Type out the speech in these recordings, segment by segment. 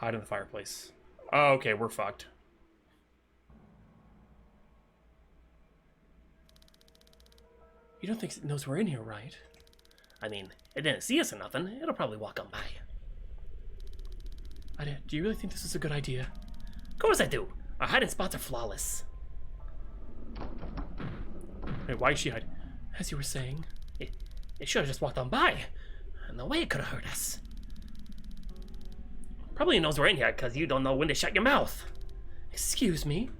Hide in the fireplace. Oh, okay, we're fucked. You don't think it knows we're in here, right? I mean, it didn't see us or nothing. It'll probably walk on by. Do you really think this is a good idea? Of course I do. Our hiding spots are flawless. Wait, why is she hiding? As you were saying, it should have just walked on by. And no way it could have hurt us. Probably knows we're in here because you don't know when to shut your mouth. Excuse me?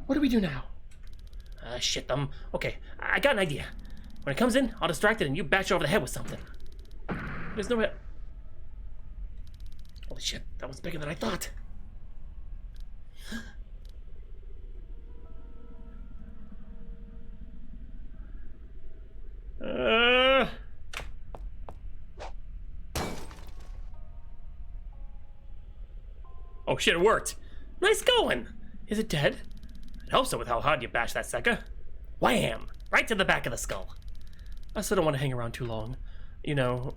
What do we do now? Shit, okay, I got an idea. When it comes in, I'll distract it and you bash it over the head with something. There's no way... Holy shit, that was bigger than I thought. Oh shit, it worked. Nice going. Is it dead? I hope so with how hard you bashed that sucker. Wham! Right to the back of the skull. I still don't want to hang around too long. You know,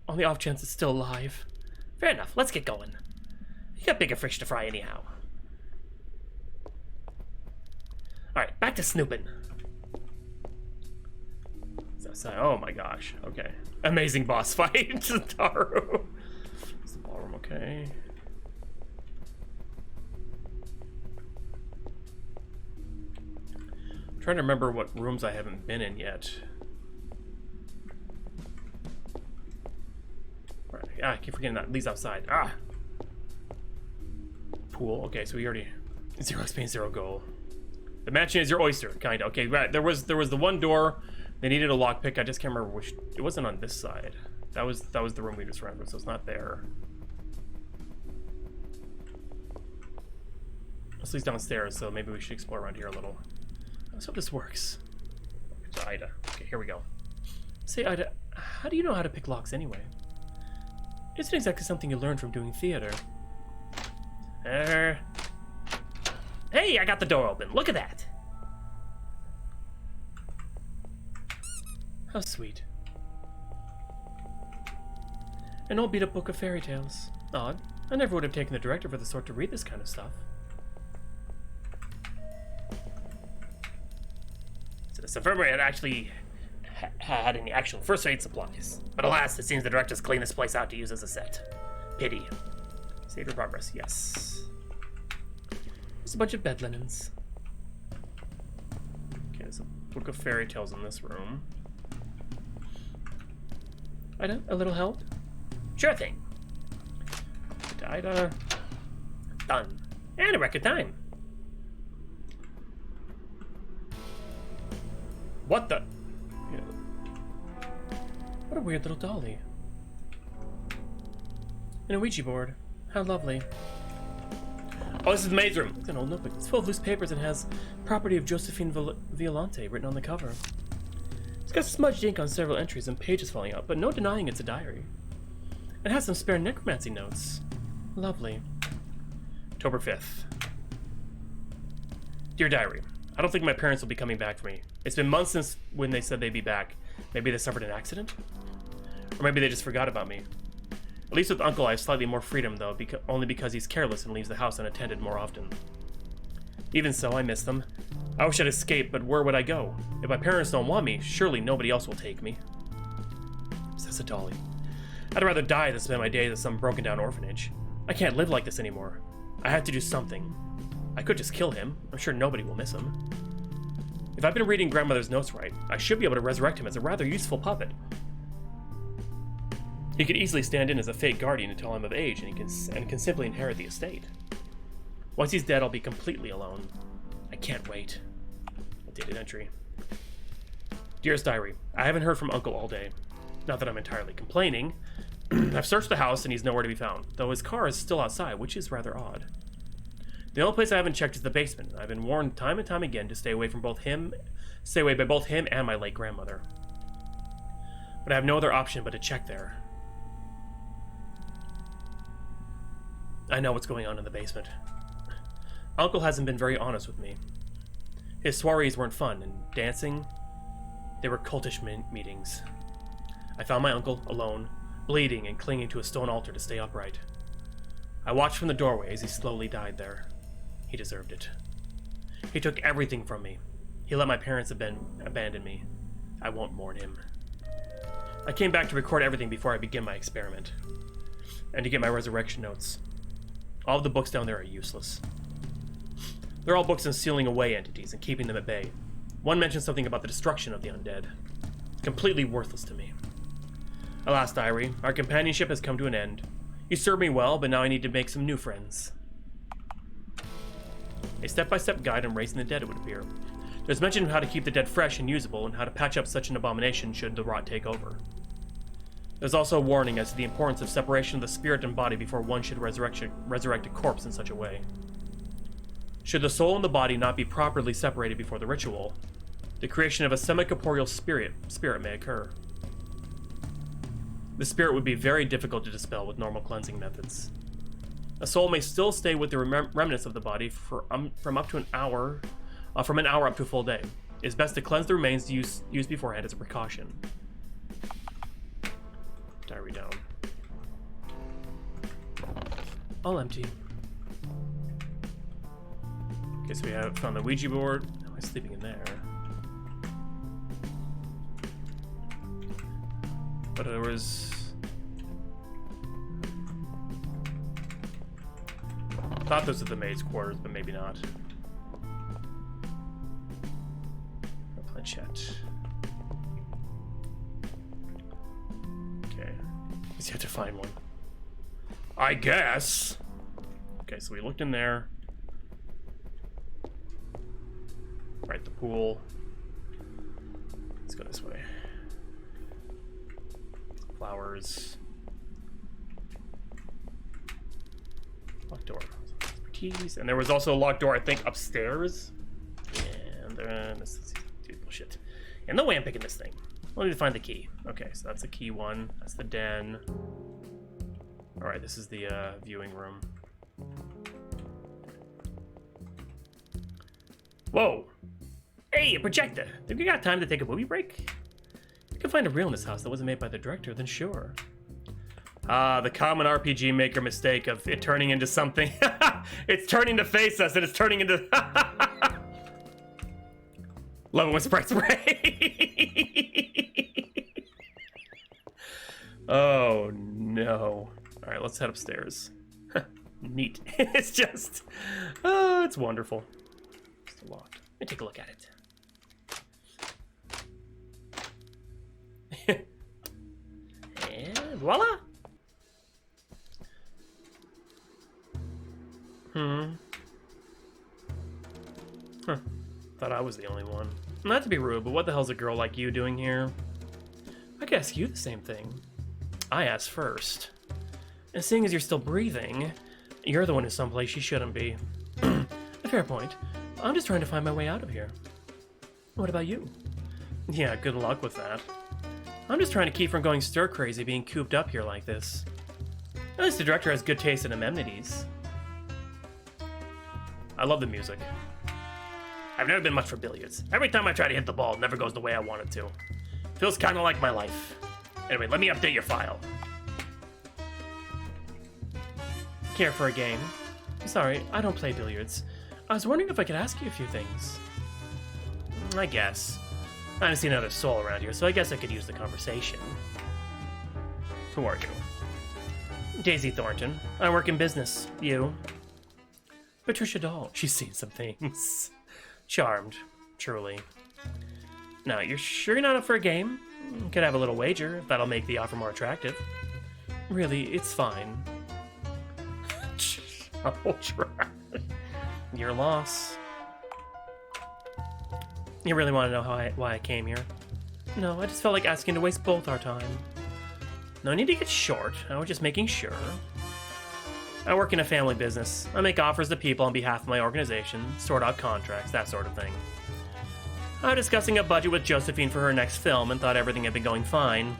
on the off chance it's still alive. Fair enough, let's get going. You got bigger fish to fry anyhow. Alright, back to snooping. Oh my gosh, okay. Amazing boss fight, Taru. Is the ballroom okay? I'm trying to remember what rooms I haven't been in yet. Right. Ah, I keep forgetting that. Leaves outside. Ah! Pool. Okay, so we already... 0 XP, 0 goal. The mansion is your oyster, kinda. Okay, right. There was the one door. They needed a lockpick. I just can't remember which... It wasn't on this side. That was the room we just remembered, so it's not there. This leads downstairs, so maybe we should explore around here a little. Let's hope this works. It's Ida. Okay, here we go. Say, Ida, how do you know how to pick locks anyway? Isn't exactly something you learned from doing theater. Hey, I got the door open. Look at that. How sweet. An old beat-up book of fairy tales. Odd. I never would have taken the director for the sort to read this kind of stuff. So this infirmary had actually had any actual first aid supplies. But alas, it seems the director's cleaned this place out to use as a set. Pity. Save your progress, yes. There's a bunch of bed linens. Okay, there's a book of fairy tales in this room. Ida, a little help? Sure thing. Ida. Done. And a record time. What the? What a weird little dolly. And a Ouija board. How lovely. Oh, this is the maid's room. It's an old notebook. It's full of loose papers and has property of Josephine Violante written on the cover. It's got smudged ink on several entries and pages falling out, but no denying it's a diary. It has some spare necromancy notes. Lovely. October 5th. Dear Diary, I don't think my parents will be coming back for me. It's been months since when they said they'd be back. Maybe they suffered an accident? Or maybe they just forgot about me. At least with Uncle I have slightly more freedom though, only because he's careless and leaves the house unattended more often. Even so, I miss them. I wish I'd escape, but where would I go? If my parents don't want me, surely nobody else will take me. Says a dolly. I'd rather die than spend my days at some broken down orphanage. I can't live like this anymore. I have to do something. I could just kill him. I'm sure nobody will miss him. If I've been reading grandmother's notes right, I should be able to resurrect him as a rather useful puppet. He could easily stand in as a fake guardian until I'm of age, and can simply inherit the estate. Once he's dead, I'll be completely alone. I can't wait. Updated entry. Dearest Diary, I haven't heard from Uncle all day. Not that I'm entirely complaining. I've searched the house and he's nowhere to be found, though his car is still outside, which is rather odd. The only place I haven't checked is the basement. I've been warned time and time again to stay away by both him and my late grandmother. But I have no other option but to check there. I know what's going on in the basement. Uncle hasn't been very honest with me. His soirees weren't fun, and dancing, they were cultish meetings. I found my uncle, alone, bleeding and clinging to a stone altar to stay upright. I watched from the doorway as he slowly died there. He deserved it. He took everything from me. He let my parents abandon me. I won't mourn him. I came back to record everything before I begin my experiment, and to get my resurrection notes. All of the books down there are useless. They're all books on sealing away entities and keeping them at bay. One mentions something about the destruction of the undead. Completely worthless to me. Alas, diary, our companionship has come to an end. You served me well, but now I need to make some new friends. A step-by-step guide on raising the dead, it would appear. There's mention of how to keep the dead fresh and usable, and how to patch up such an abomination should the rot take over. There's also a warning as to the importance of separation of the spirit and body before one should resurrect a corpse in such a way. Should the soul and the body not be properly separated before the ritual, the creation of a semi-corporeal spirit may occur. The spirit would be very difficult to dispel with normal cleansing methods. A soul may still stay with the remnants of the body from an hour up to a full day. It is best to cleanse the remains used beforehand as a precaution. Diary down. All empty. Okay, so we have found the Ouija board. Am I sleeping in there? But there was... I thought those were the maid's quarters, but maybe not. A planchette. Okay. Guess you have to find one. I guess. Okay, so we looked in there. Right, the pool. Let's go this way. Flowers. Locked door. Keys. And there was also a locked door, I think, upstairs. And then this is bullshit. And no way I'm picking this thing. I need to find the key. Okay, so that's the key one. That's the den. Alright, this is the viewing room. Whoa! Hey, a projector! Think we got time to take a movie break? If you can find a reel in this house that wasn't made by the director, then sure. The common RPG maker mistake of it turning into something. It's turning to face us and it's turning into... Love it when Sprite spray. Oh, no. All right, let's head upstairs. Neat. It's just... Oh, it's wonderful. Still locked. Let me take a look at it. And voila! Huh. Thought I was the only one. Not to be rude, but what the hell's a girl like you doing here? I could ask you the same thing. I asked first. And seeing as you're still breathing, you're the one in someplace you shouldn't be. A fair point. I'm just trying to find my way out of here. What about you? Yeah, good luck with that. I'm just trying to keep from going stir-crazy being cooped up here like this. At least the director has good taste in amenities. I love the music. I've never been much for billiards. Every time I try to hit the ball, it never goes the way I want it to. Feels kind of like my life. Anyway, let me update your file. Care for a game? Sorry, I don't play billiards. I was wondering if I could ask you a few things. I guess. I haven't seen another soul around here, so I guess I could use the conversation. Who are you? Daisy Thornton. I work in business. You? Patricia Dahl. She's seen some things. Charmed. Truly. Now, you're sure you're not up for a game? Could have a little wager, if that'll make the offer more attractive. Really, it's fine. I'll try. Your loss. You really want to know why I came here? No, I just felt like asking to waste both our time. No need to get short. I was just making sure. I work in a family business. I make offers to people on behalf of my organization, sort out contracts, that sort of thing. I was discussing a budget with Josephine for her next film and thought everything had been going fine.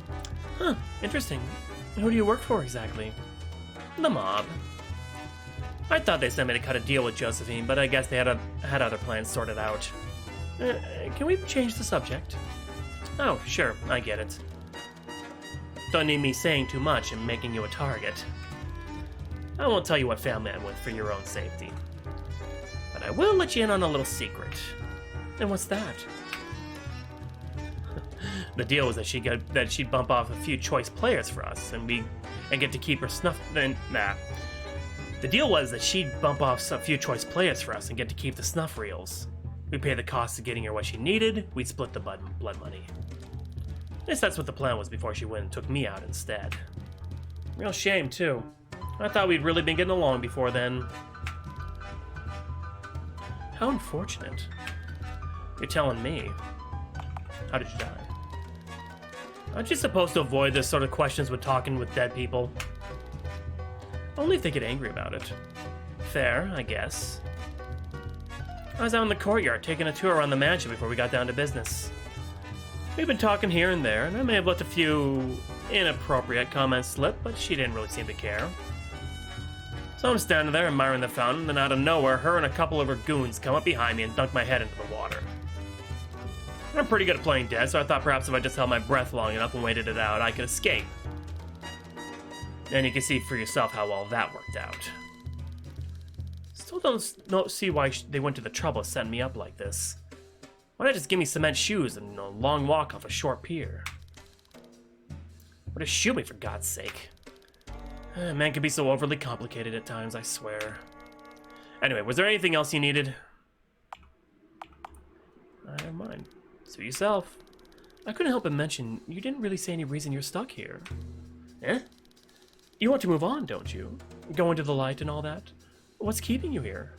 Huh, interesting. Who do you work for exactly? The mob. I thought they sent me to cut a deal with Josephine, but I guess they had other plans sorted out. Can we change the subject? Oh, sure, I get it. Don't need me saying too much and making you a target. I won't tell you what family I'm with for your own safety. But I will let you in on a little secret. And what's that? The deal was that she'd bump off a few choice players for us, and get to keep her snuff. The deal was that she'd bump off a few choice players for us and get to keep the snuff reels. We'd pay the cost of getting her what she needed. We'd split the blood money. At least that's what the plan was before she went and took me out instead. Real shame too. I thought we'd really been getting along before then. How unfortunate. You're telling me. How did you die? Aren't you supposed to avoid this sort of questions with talking with dead people? Only if they get angry about it. Fair, I guess. I was out in the courtyard taking a tour around the mansion before we got down to business. We've been talking here and there, and I may have let a few inappropriate comments slip, but she didn't really seem to care. So I'm standing there admiring the fountain, and out of nowhere, her and a couple of her goons come up behind me and dunk my head into the water. I'm pretty good at playing dead, so I thought perhaps if I just held my breath long enough and waited it out, I could escape. And you can see for yourself how well that worked out. Still don't see why they went to the trouble of setting me up like this. Why not just give me cement shoes and a long walk off a short pier? Or just shoot me, for God's sake. Man can be so overly complicated at times, I swear. Anyway, was there anything else you needed? Never mind. Suit yourself. I couldn't help but mention, you didn't really say any reason you're stuck here. Eh? You want to move on, don't you? Go into the light and all that? What's keeping you here?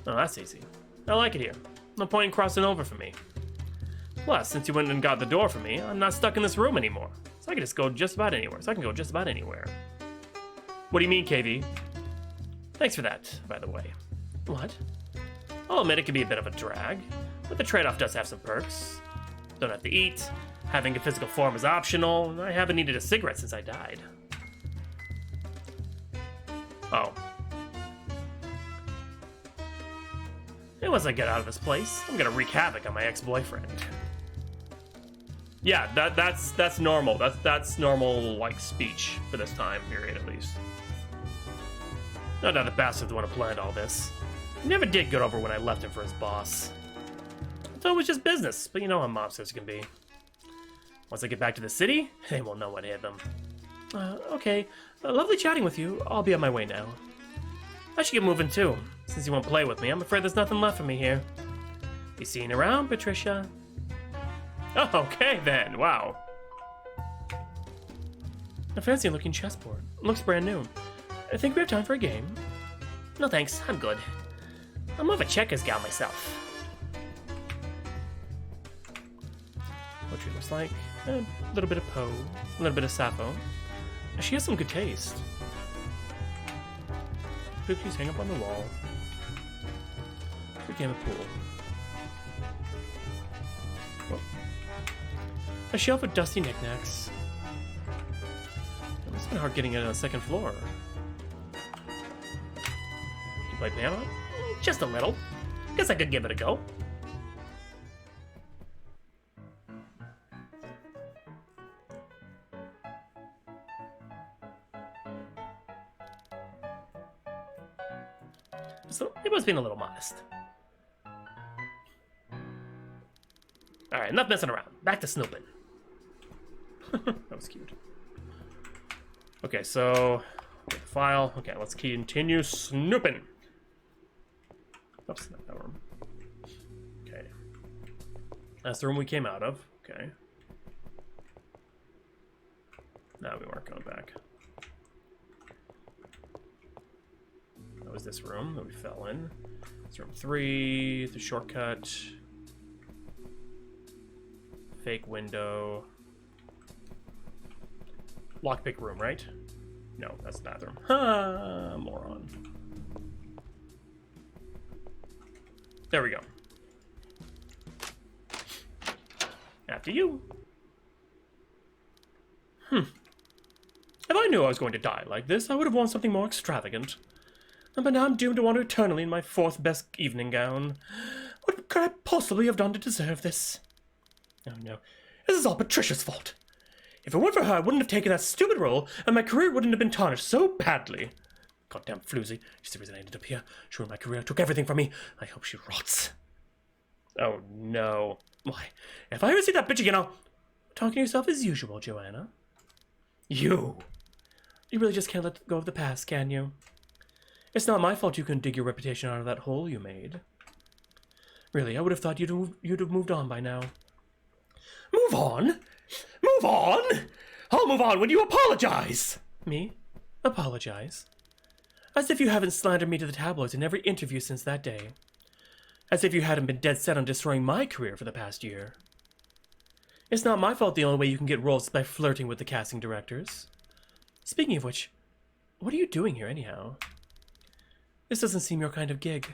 Oh, that's easy. I like it here. No point in crossing over for me. Plus, since you went and got the door for me, I'm not stuck in this room anymore. So I can just go just about anywhere. What do you mean, KV? Thanks for that, by the way. What? I'll admit it can be a bit of a drag, but the trade-off does have some perks. Don't have to eat, having a physical form is optional, and I haven't needed a cigarette since I died. Oh. And once I get out of this place, I'm gonna wreak havoc on my ex-boyfriend. Yeah, that's normal. That's normal, like, speech for this time period, at least. No doubt the bastard's the one who planned all this. He never did get over when I left him for his boss. I thought it was just business, but you know how mobsters can be. Once I get back to the city, they won't know what hit them. Okay. Lovely chatting with you. I'll be on my way now. I should get moving too. Since you won't play with me, I'm afraid there's nothing left for me here. Be seeing you around, Patricia. Oh, okay then. Wow. A fancy-looking chessboard. Looks brand new. I think we have time for a game. No thanks, I'm good. I'm more of a checkers gal myself. Poetry looks like a little bit of Poe, a little bit of Sappho. She has some good taste. Cookies hang up on the wall. Good game of pool. Oh. A shelf of dusty knickknacks. It's been hard getting it on the second floor. You play piano? Just a little. Guess I could give it a go. So it was being a little modest. Alright, enough messing around. Back to snooping. That was cute. Okay, so file. Okay, let's continue snooping. Oops, not that room. Okay. That's the room we came out of. Okay. No, we weren't going back. That was this room that we fell in. It's room 3, the shortcut. Fake window. Lockpick room, right? No, that's the bathroom. Ha, moron. There we go. After you. If I knew I was going to die like this, I would have worn something more extravagant. But now I'm doomed to wander eternally in my 4th best evening gown. What could I possibly have done to deserve this? Oh no, this is all Patricia's fault. If it weren't for her, I wouldn't have taken that stupid role, and my career wouldn't have been tarnished so badly. Goddamn floozy. She's the reason I ended up here. She ruined my career, took everything from me. I hope she rots. Oh no. Why, if I ever see that bitch again, I'll... Talking to yourself as usual, Joanna. You really just can't let go of the past, can you? It's not my fault you couldn't dig your reputation out of that hole you made. Really, I would have thought you'd have moved on by now. Move on? Move on? I'll move on when you apologize! Me? Apologize? As if you haven't slandered me to the tabloids in every interview since that day. As if you hadn't been dead set on destroying my career for the past year. It's not my fault the only way you can get roles is by flirting with the casting directors. Speaking of which, what are you doing here anyhow? This doesn't seem your kind of gig.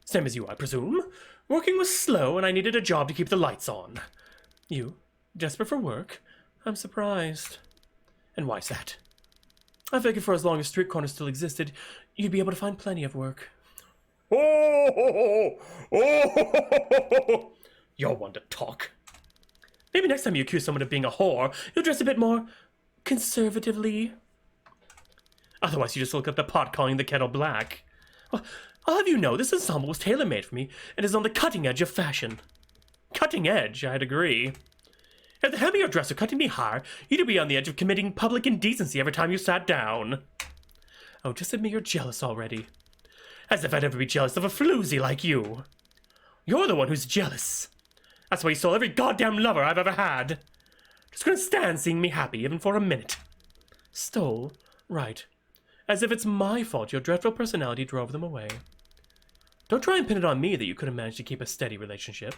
Same as you, I presume. Working was slow and I needed a job to keep the lights on. You? Desperate for work? I'm surprised. And why's that? I figured for as long as street corners still existed, you'd be able to find plenty of work. Oh! You're one to talk. Maybe next time you accuse someone of being a whore, you'll dress a bit more conservatively. Otherwise, you just look like the pot calling the kettle black. Well, I'll have you know, this ensemble was tailor-made for me and is on the cutting edge of fashion. Cutting edge, I'd agree. If the hem of your dress were cutting me higher, you'd be on the edge of committing public indecency every time you sat down. Oh, just admit you're jealous already. As if I'd ever be jealous of a floozy like you. You're the one who's jealous. That's why you stole every goddamn lover I've ever had. Just couldn't stand seeing me happy, even for a minute. Stole? Right. As if it's my fault your dreadful personality drove them away. Don't try and pin it on me that you couldn't manage to keep a steady relationship.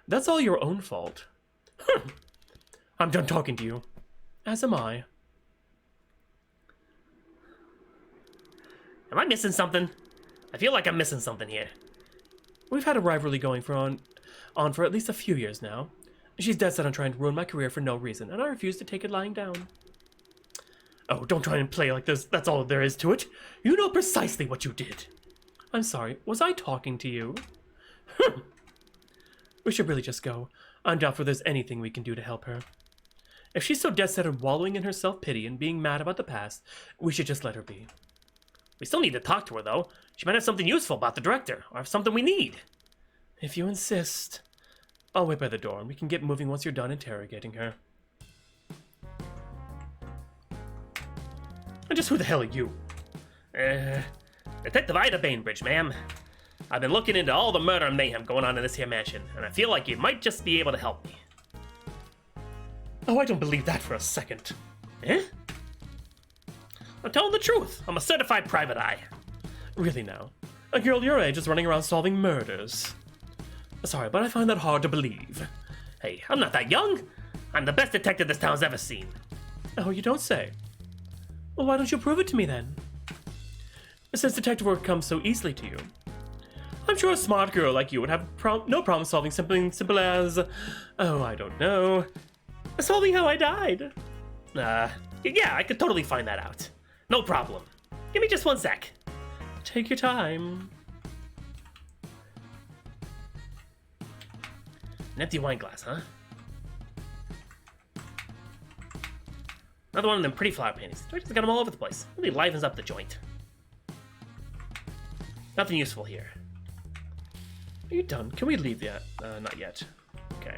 That's all your own fault. I'm done talking to you. As am I. Am I missing something? I feel like I'm missing something here. We've had a rivalry going on for at least a few years now. She's dead set on trying to ruin my career for no reason, and I refuse to take it lying down. Oh, don't try and play like this. That's all there is to it. You know precisely what you did. I'm sorry. Was I talking to you? We should really just go. I'm doubtful there's anything we can do to help her. If she's so dead set on wallowing in her self-pity and being mad about the past, we should just let her be. We still need to talk to her, though. She might have something useful about the director, or have something we need. If you insist. I'll wait by the door, and we can get moving once you're done interrogating her. And just who the hell are you? Detective Ida Bainbridge, ma'am. I've been looking into all the murder and mayhem going on in this here mansion, and I feel like you might just be able to help me. Oh, I don't believe that for a second. Eh? I'm telling the truth. I'm a certified private eye. Really now? A girl your age is running around solving murders. Sorry, but I find that hard to believe. Hey, I'm not that young. I'm the best detective this town's ever seen. Oh, you don't say. Well, why don't you prove it to me then? Since detective work comes so easily to you, I'm sure a smart girl like you would have no problem solving something simple as, oh, I don't know, solving how I died. Yeah, I could totally find that out. No problem. Give me just 1 sec. Take your time. An empty wine glass, huh? Another one of them pretty flower paintings. Director's got them all over the place. Really livens up the joint. Nothing useful here. Are you done? Can we leave yet? Not yet. Okay.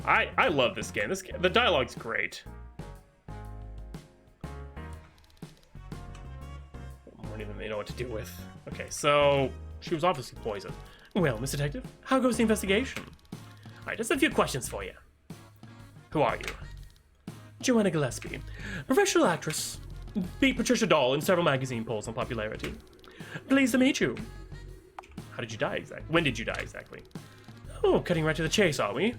I love this game. The dialogue's great. I don't even know what to do with. Okay, so she was obviously poisoned. Well, Miss Detective, how goes the investigation? Alright, just a few questions for you. Who are you? Joanna Gillespie, professional actress. Beat Patricia Doll in several magazine polls on popularity. Pleased to meet you. How did you die exactly? When did you die exactly? Oh, cutting right to the chase, are we?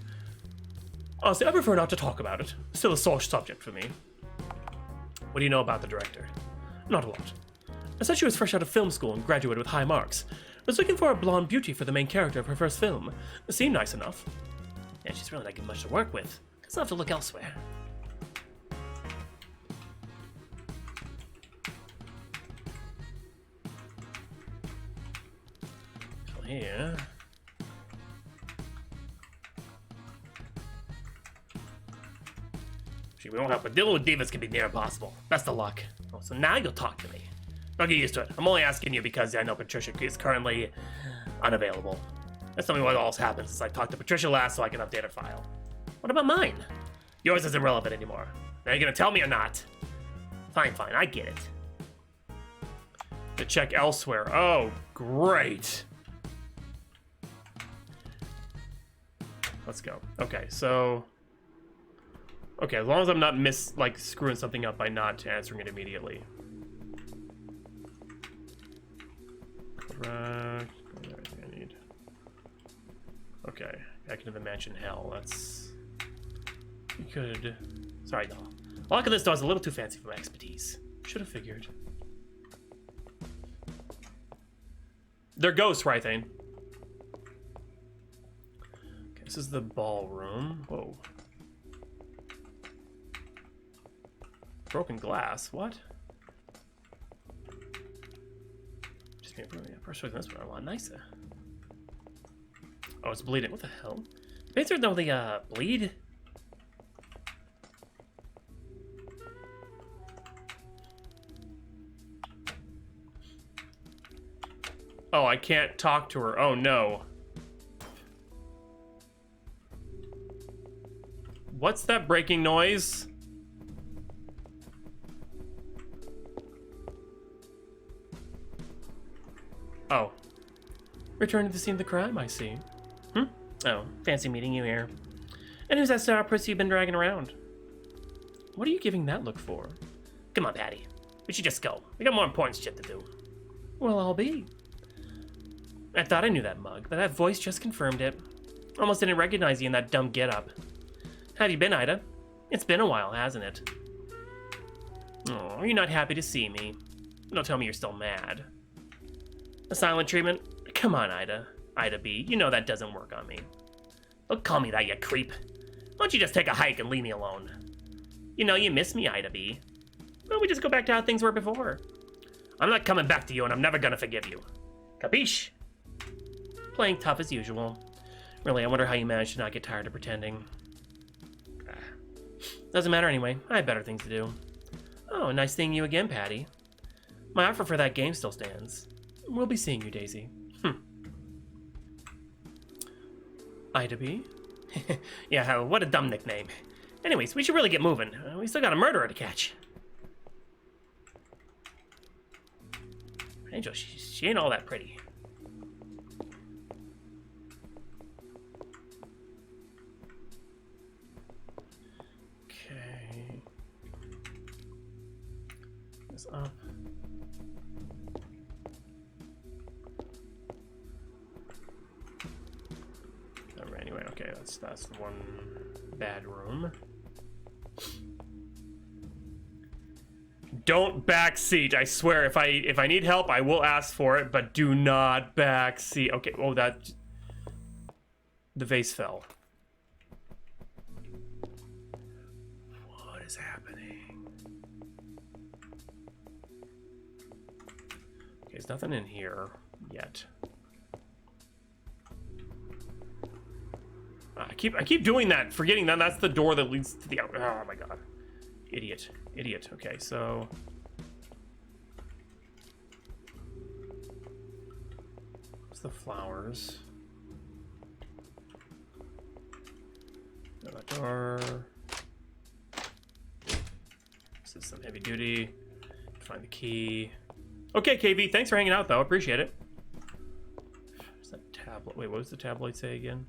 Honestly, I prefer not to talk about it. Still a sore subject for me. What do you know about the director? Not a lot. I said she was fresh out of film school and graduated with high marks. Was looking for a blonde beauty for the main character of her first film. It seemed nice enough. Yeah, she's really not getting much to work with. Guess I'll have to look elsewhere. here. We won't help, but dealing with divas can be near impossible. Best of luck. Oh, so now you'll talk to me. Don't get used to it. I'm only asking you because I know Patricia is currently unavailable. That's something what else happens since I talked to Patricia last so I can update her file. What about mine? Yours isn't relevant anymore. Are you gonna tell me or not? Fine, fine, I get it. To check elsewhere. Oh, great. Let's go. Okay, so... Okay, as long as I'm not screwing something up by not answering it immediately. Correct. I need. Okay, back into the mansion hell. That's. We could. Sorry, no. Lock of this door is a little too fancy for my expertise. Should have figured. They're ghosts, right, Thane? Okay, this is the ballroom. Whoa. Broken glass, what? Just being brilliant. First choice, that's what I want. Nicer. Oh, it's bleeding. What the hell? Paints know they bleed? Oh, I can't talk to her. Oh no. What's that breaking noise? Oh. Return to the scene of the crime, I see. Oh, fancy meeting you here. And who's that star pussy you've been dragging around? What are you giving that look for? Come on, Patty. We should just go. We got more important shit to do. Well, I'll be. I thought I knew that mug, but that voice just confirmed it. Almost didn't recognize you in that dumb getup. How have you been, Ida? It's been a while, hasn't it? Oh, are you not happy to see me? Don't tell me you're still mad. A silent treatment? Come on, Ida. Ida B, you know that doesn't work on me. Don't call me that, you creep. Why don't you just take a hike and leave me alone? You know you miss me, Ida B. Why don't we just go back to how things were before? I'm not coming back to you, and I'm never gonna forgive you. Capiche? Playing tough as usual. Really, I wonder how you managed to not get tired of pretending. Doesn't matter anyway. I have better things to do. Oh, nice seeing you again, Patty. My offer for that game still stands. We'll be seeing you, Daisy. Ida B? Yeah, what a dumb nickname. Anyways, we should really get moving. We still got a murderer to catch. Angel, she ain't all that pretty. Okay. This up. Anyway, okay, that's the one bad room. Don't backseat. I swear, if I need help, I will ask for it, but do not backseat. Okay. Oh, that the vase fell. What is happening? Okay, there's nothing in here yet. I keep doing that, forgetting that that's the door that leads to the out. Oh my god. Idiot. Idiot. Okay, so what's the flowers? That door. This is some heavy duty. Find the key. Okay, KB, thanks for hanging out though. Appreciate it. What's that tablet? Wait, what does the tabloid say again?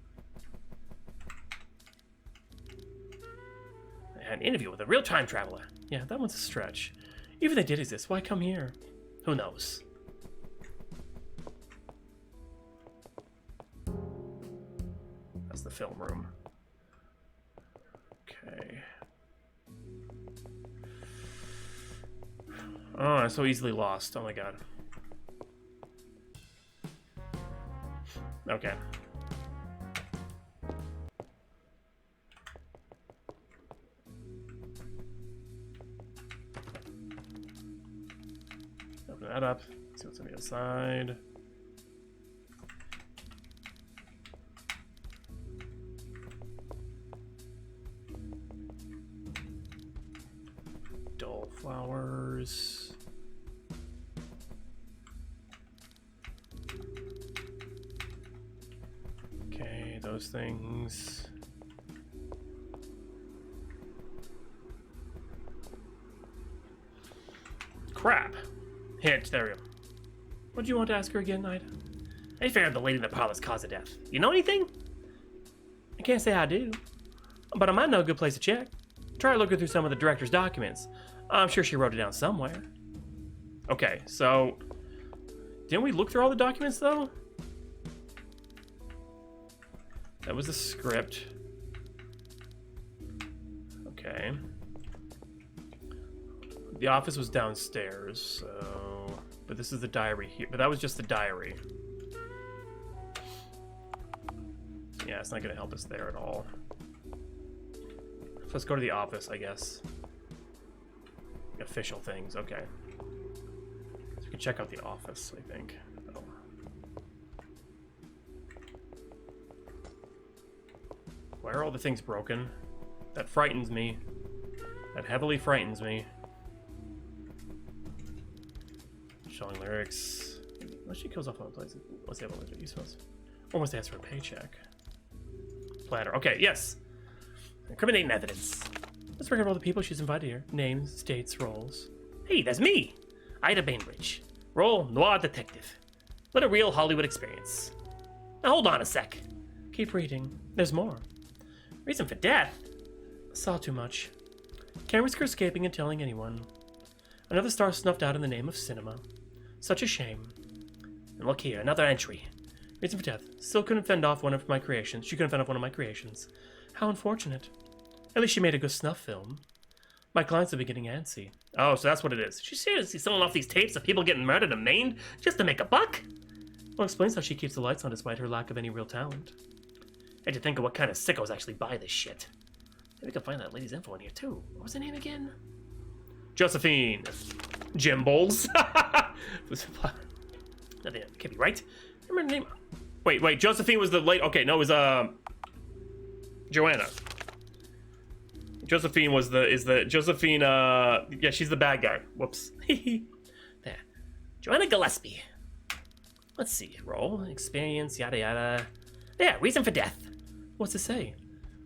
An interview with a real time traveler. Yeah, that one's a stretch. Even if they did exist, why come here? Who knows? That's the film room. Okay. Oh, I'm so easily lost. Oh my god. Okay. That up. See what's on the other side. downstairs. Okay, those things. Crap. Hint, there we go. What do you want to ask her again, Ida? I figured the lady in the parlor's cause of death. You know anything? I can't say I do, but I might know a good place to check. Try looking through some of the director's documents. I'm sure she wrote it down somewhere. Okay, so... Didn't we look through all the documents, though? That was the script. Okay. The office was downstairs, so... But this is the diary here. But that was just the diary. Yeah, it's not going to help us there at all. So let's go to the office, I guess. Official things, okay. So we can check out the office, I think. Oh. Why are all the things broken? That frightens me. That heavily frightens me. Showing lyrics. Well, she kills off one place. Let's have a look at you suppose. Almost asked for a paycheck. Platter. Okay, yes. Incriminating evidence. Let's record all the people she's invited here. Names, dates, roles. Hey, that's me! Ida Bainbridge. Role, noir detective. What a real Hollywood experience. Now hold on a sec. Keep reading. There's more. Reason for death? Saw too much. Can't risk her escaping and telling anyone. Another star snuffed out in the name of cinema. Such a shame. And look here, another entry. Reason for death. Still couldn't fend off one of my creations. She couldn't fend off one of my creations. How unfortunate. At least she made a good snuff film. My clients have been getting antsy. Oh, so that's what it is. She's seriously selling off these tapes of people getting murdered and maimed just to make a buck? Well, explains how she keeps the lights on despite her lack of any real talent. I had to think of what kind of sickos actually buy this shit. Maybe we can find that lady's info in here too. What was her name again? Josephine. Jim Bowles. Nothing can't be right. Remember her name? Wait. Josephine was the late. Okay, no, it was Joanna. Josephine was Josephine. Yeah, she's the bad guy. Whoops. There. Joanna Gillespie. Let's see. Role, experience, yada yada. Yeah, reason for death. What's it say?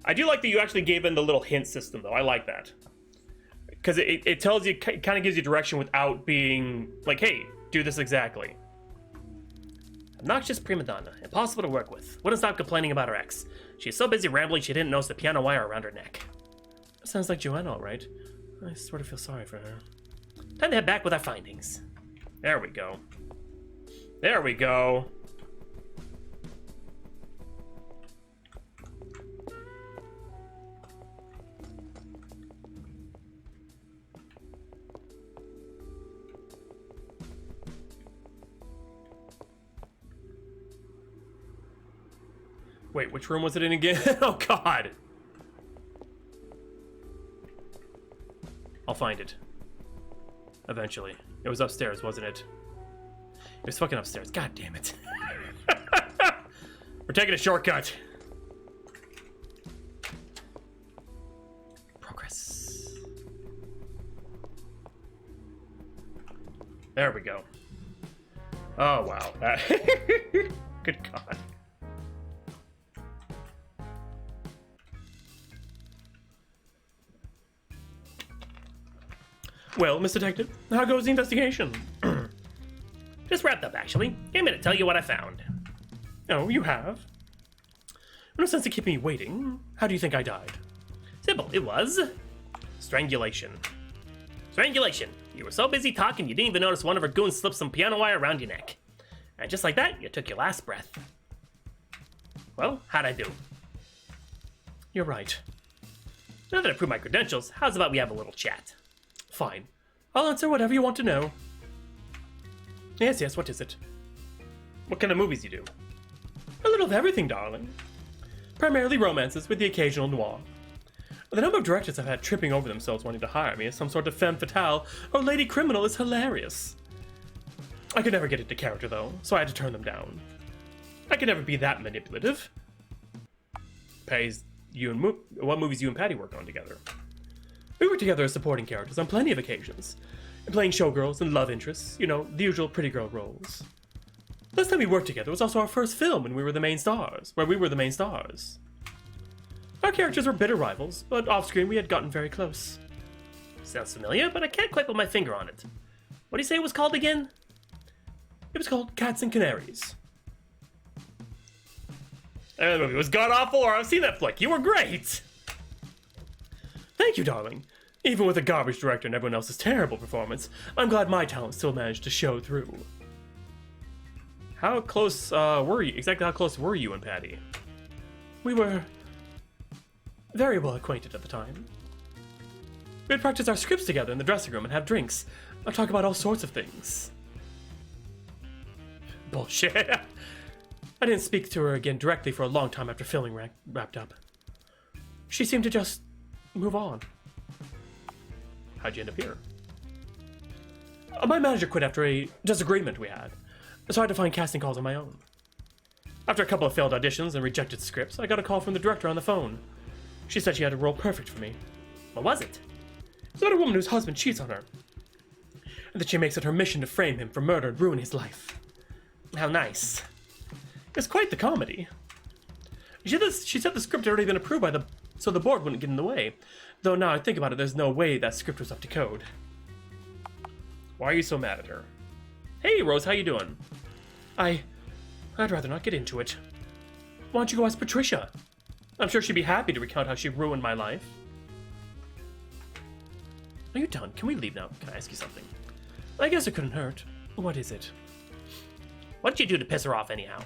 I do like that you actually gave in the little hint system, though. I like that. Because it tells you, it kind of gives you direction without being like, hey, do this exactly. Obnoxious prima donna, impossible to work with. Wouldn't stop complaining about her ex. She's so busy rambling she didn't notice the piano wire around her neck. Sounds like Joanna, all right. I sort of feel sorry for her. Time to head back with our findings. There we go. There we go. Wait, which room was it in again? Oh, God. I'll find it. Eventually. It was upstairs, wasn't it? It was fucking upstairs. God damn it. We're taking a shortcut. Progress. There we go. Oh, wow. Good God. Well, Miss Detective, how goes the investigation? Just wrapped up, actually. Came in to tell you what I found. Oh, you have? No sense to keep me waiting. How do you think I died? Simple, it was... strangulation. Strangulation. You were so busy talking you didn't even notice one of her goons slipped some piano wire around your neck. And just like that, you took your last breath. Well, how'd I do? You're right. Now that I proved my credentials, how's about we have a little chat? Fine. I'll answer whatever you want to know. Yes, what is it? What kind of movies you do? A little of everything, darling. Primarily romances with the occasional noir. The number of directors I've had tripping over themselves wanting to hire me as some sort of femme fatale or lady criminal is hilarious. I could never get into character, though, so I had to turn them down. I could never be that manipulative. What movies you and Patty worked on together? We worked together as supporting characters on plenty of occasions. playing showgirls and love interests, you know, the usual pretty girl roles. Last time we worked together was also our first film when we were the main stars, Our characters were bitter rivals, but off-screen we had gotten very close. Sounds familiar, but I can't quite put my finger on it. What do you say it was called again? It was called Cats and Canaries. And the movie was god-awful. I've seen that flick. You were great! Thank you, darling. Even with a garbage director and everyone else's terrible performance, I'm glad my talent still managed to show through. How close were you? Exactly how close were you and Patty? We were very well acquainted at the time. We'd practice our scripts together in the dressing room and have drinks. I'd talk about all sorts of things. Bullshit. I didn't speak to her again directly for a long time after filming wrapped up. She seemed to just move on. How'd you end up here? My manager quit after a disagreement we had, so I had to find casting calls on my own. After a couple of failed auditions and rejected scripts, I got a call from the director on the phone. She said she had a role perfect for me. What was it? It's about a woman whose husband cheats on her, and that she makes it her mission to frame him for murder and ruin his life. How nice. It's quite the comedy. She said the script had already been approved so the board wouldn't get in the way. Though now I think about it, there's no way that script was up to code. Why are you so mad at her? Hey, Rose, how you doing? I'd rather not get into it. Why don't you go ask Patricia? I'm sure she'd be happy to recount how she ruined my life. Are you done? Can we leave now? Can I ask you something? I guess it couldn't hurt. What is it? What did you do to piss her off anyhow?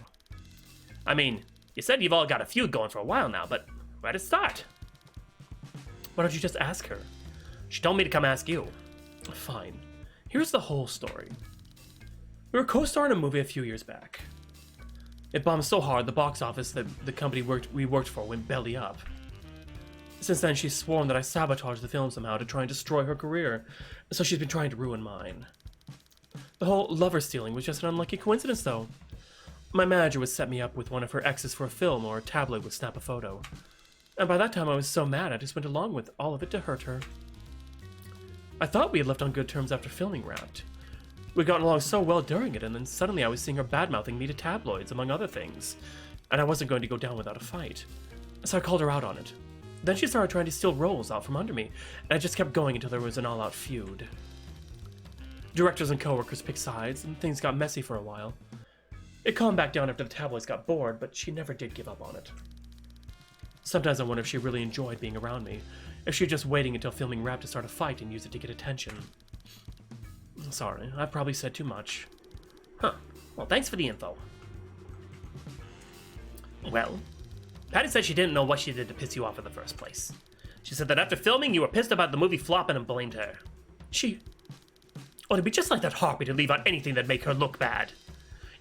I mean, you said you've all got a feud going for a while now, but where did it start? Why don't you just ask her? She told me to come ask you. Fine. Here's the whole story. We were co-starring a movie a few years back. It bombed so hard the box office that the company we worked for went belly up. Since then, she's sworn that I sabotaged the film somehow to try and destroy her career, so she's been trying to ruin mine. The whole lover stealing was just an unlucky coincidence, though. My manager would set me up with one of her exes for a film, or a tabloid would snap a photo. And by that time, I was so mad I just went along with all of it to hurt her. I thought we had left on good terms after filming wrapped. We'd gotten along so well during it, and then suddenly I was seeing her badmouthing me to tabloids, among other things. And I wasn't going to go down without a fight. So I called her out on it. Then she started trying to steal roles out from under me, and it just kept going until there was an all-out feud. Directors and co-workers picked sides, and things got messy for a while. It calmed back down after the tabloids got bored, but she never did give up on it. Sometimes I wonder if she really enjoyed being around me, if she was just waiting until filming wrapped to start a fight and use it to get attention. Sorry, I probably said too much. Huh. Well, thanks for the info. Well, Patty said she didn't know what she did to piss you off in the first place. She said that after filming, you were pissed about the movie flopping and blamed her. Oh, it'd be just like that harpy to leave out anything that'd make her look bad.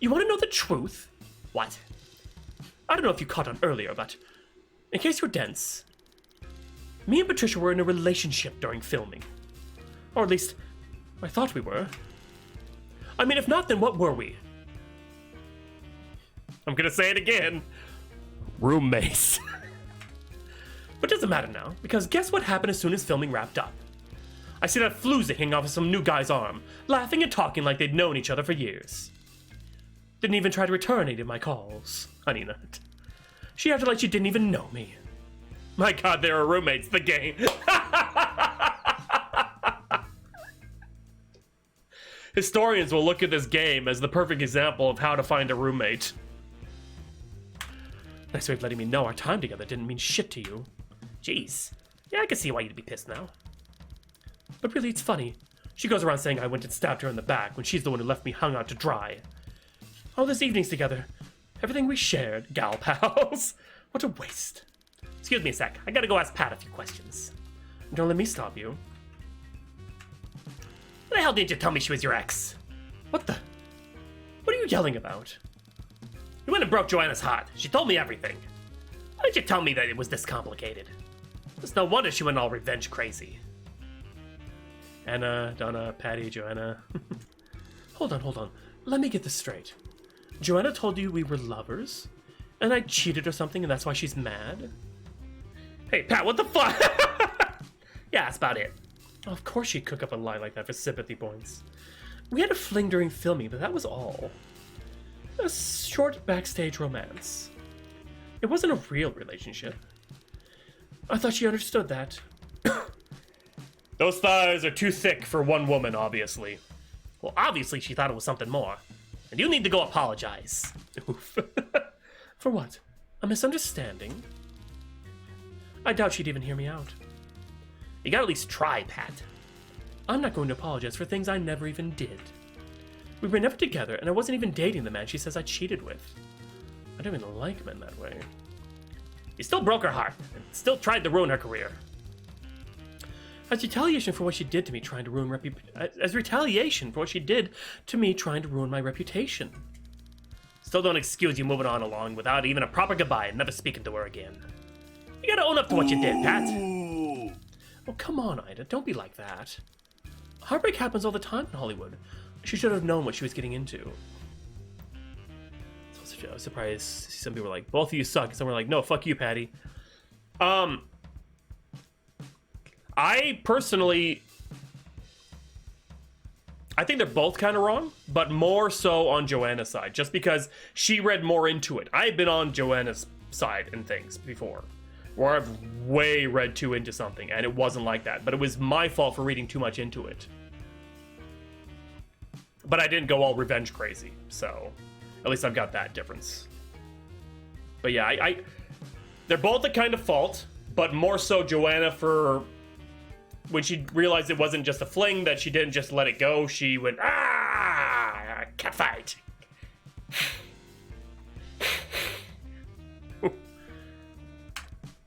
You want to know the truth? What? I don't know if you caught on earlier, but in case you're dense, me and Patricia were in a relationship during filming. Or at least, I thought we were. I mean, if not, then what were we? I'm gonna say it again. Roommates. But it doesn't matter now, because guess what happened as soon as filming wrapped up? I see that floozy hanging off of some new guy's arm, laughing and talking like they'd known each other for years. Didn't even try to return any of my calls. Honey nut. She acted like she didn't even know me. My god, there are roommates, the game. Historians will look at this game as the perfect example of how to find a roommate. Nice way of letting me know our time together didn't mean shit to you. Jeez. Yeah, I can see why you'd be pissed now. But really, it's funny. She goes around saying I went and stabbed her in the back when she's the one who left me hung out to dry. All those evenings together. Everything we shared, gal pals. What a waste. Excuse me a sec. I gotta go ask Pat a few questions. Don't let me stop you. What the hell didn't you tell me she was your ex? What are you yelling about? You went and broke Joanna's heart. She told me everything. Why didn't you tell me that it was this complicated? It's no wonder she went all revenge crazy. Anna, Donna, Patty, Joanna. Hold on. Let me get this straight. Joanna told you we were lovers? And I cheated or something and that's why she's mad? Hey, Pat, what the fuck? Yeah, that's about it. Of course she'd cook up a lie like that for sympathy points. We had a fling during filming, but that was all. A short backstage romance. It wasn't a real relationship. I thought she understood that. Those thighs are too thick for one woman, obviously. Well, obviously she thought it was something more. And you need to go apologize. Oof. For what? A misunderstanding? I doubt she'd even hear me out. You gotta at least try, Pat. I'm not going to apologize for things I never even did. We were never together, and I wasn't even dating the man she says I cheated with. I don't even like men that way. You still broke her heart, and still tried to ruin her career. As retaliation for what she did to me trying to ruin my reputation. Still don't excuse you moving on along without even a proper goodbye and never speaking to her again. You gotta own up to what you did, Pat. Oh, come on, Ida. Don't be like that. Heartbreak happens all the time in Hollywood. She should have known what she was getting into. I was surprised to see some people were like, both of you suck. And some were like, no, fuck you, Patty. I personally... I think they're both kind of wrong, but more so on Joanna's side, just because she read more into it. I've been on Joanna's side in things before, where I've way read too into something, and it wasn't like that. But it was my fault for reading too much into it. But I didn't go all revenge crazy, so at least I've got that difference. But yeah, they're both a kind of fault, but more so Joanna for when she realized it wasn't just a fling, that she didn't just let it go. She went, cat fight.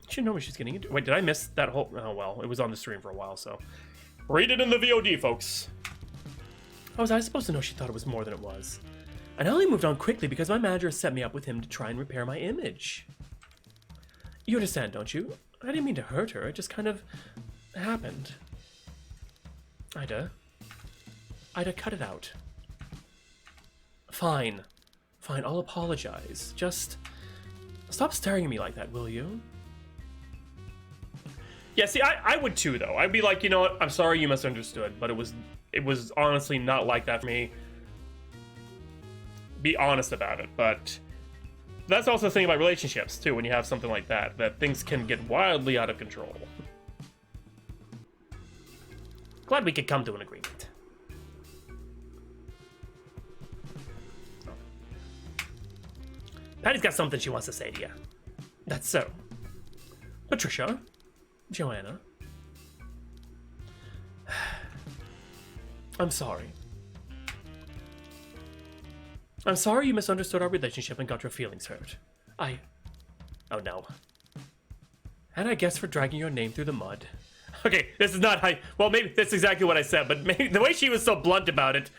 She know what she's getting into. Wait, did I miss that whole... Oh, well, it was on the stream for a while, so... Read it in the VOD, folks. How was I supposed to know she thought it was more than it was? I only moved on quickly because my manager set me up with him to try and repair my image. You understand, don't you? I didn't mean to hurt her. It just kind of happened. Ida, cut it out. Fine, I'll apologize. Just stop staring at me like that, will you? Yeah, see, I would too, though. I'd be like, you know what? I'm sorry you misunderstood, but it was honestly not like that for me. Be honest about it, but that's also the thing about relationships, too, when you have something like that things can get wildly out of control. Glad we could come to an agreement. Oh. Patty's got something she wants to say to you. That's so. Patricia? Joanna? I'm sorry. I'm sorry you misunderstood our relationship and got your feelings hurt. Oh no. And I guess for dragging your name through the mud. Okay, this is not how... Well, maybe that's exactly what I said, but maybe the way she was so blunt about it...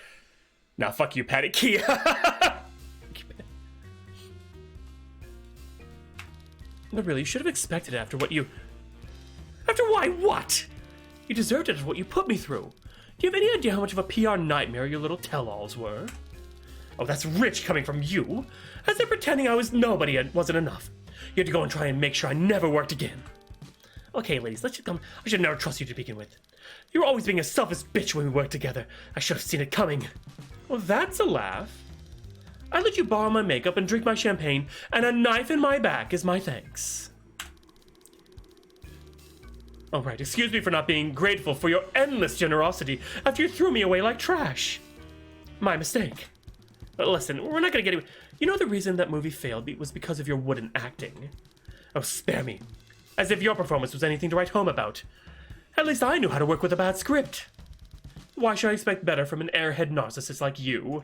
Nah, fuck you, Patty. But really, you should have expected it after what you... After why what? You deserved it for what you put me through. Do you have any idea how much of a PR nightmare your little tell-alls were? Oh, that's rich coming from you. As if pretending I was nobody and wasn't enough. You had to go and try and make sure I never worked again. Okay, ladies, let's just come. I should never trust you to begin with. You were always being a selfish bitch when we worked together. I should have seen it coming. Well, that's a laugh. I let you borrow my makeup and drink my champagne, and a knife in my back is my thanks. All right, excuse me for not being grateful for your endless generosity after you threw me away like trash. My mistake. But listen, we're not gonna get... You know the reason that movie failed was because of your wooden acting. Oh, spare me. As if your performance was anything to write home about. At least I knew how to work with a bad script. Why should I expect better from an airhead narcissist like you?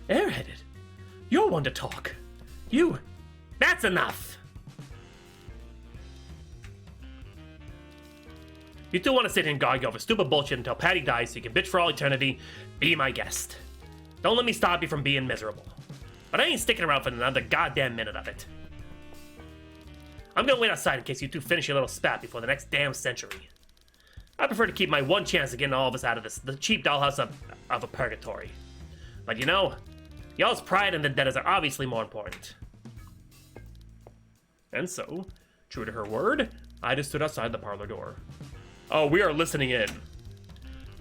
Airheaded? You're one to talk. You... That's enough! You two want to sit here and gog over stupid bullshit until Patty dies so you can bitch for all eternity, be my guest. Don't let me stop you from being miserable. But I ain't sticking around for another goddamn minute of it. I'm gonna wait outside in case you two finish your little spat before the next damn century. I prefer to keep my one chance of getting all of us out of this, the cheap dollhouse of a purgatory. But you know, y'all's pride and vendettas are obviously more important. And so, true to her word, Ida stood outside the parlor door. Oh, we are listening in.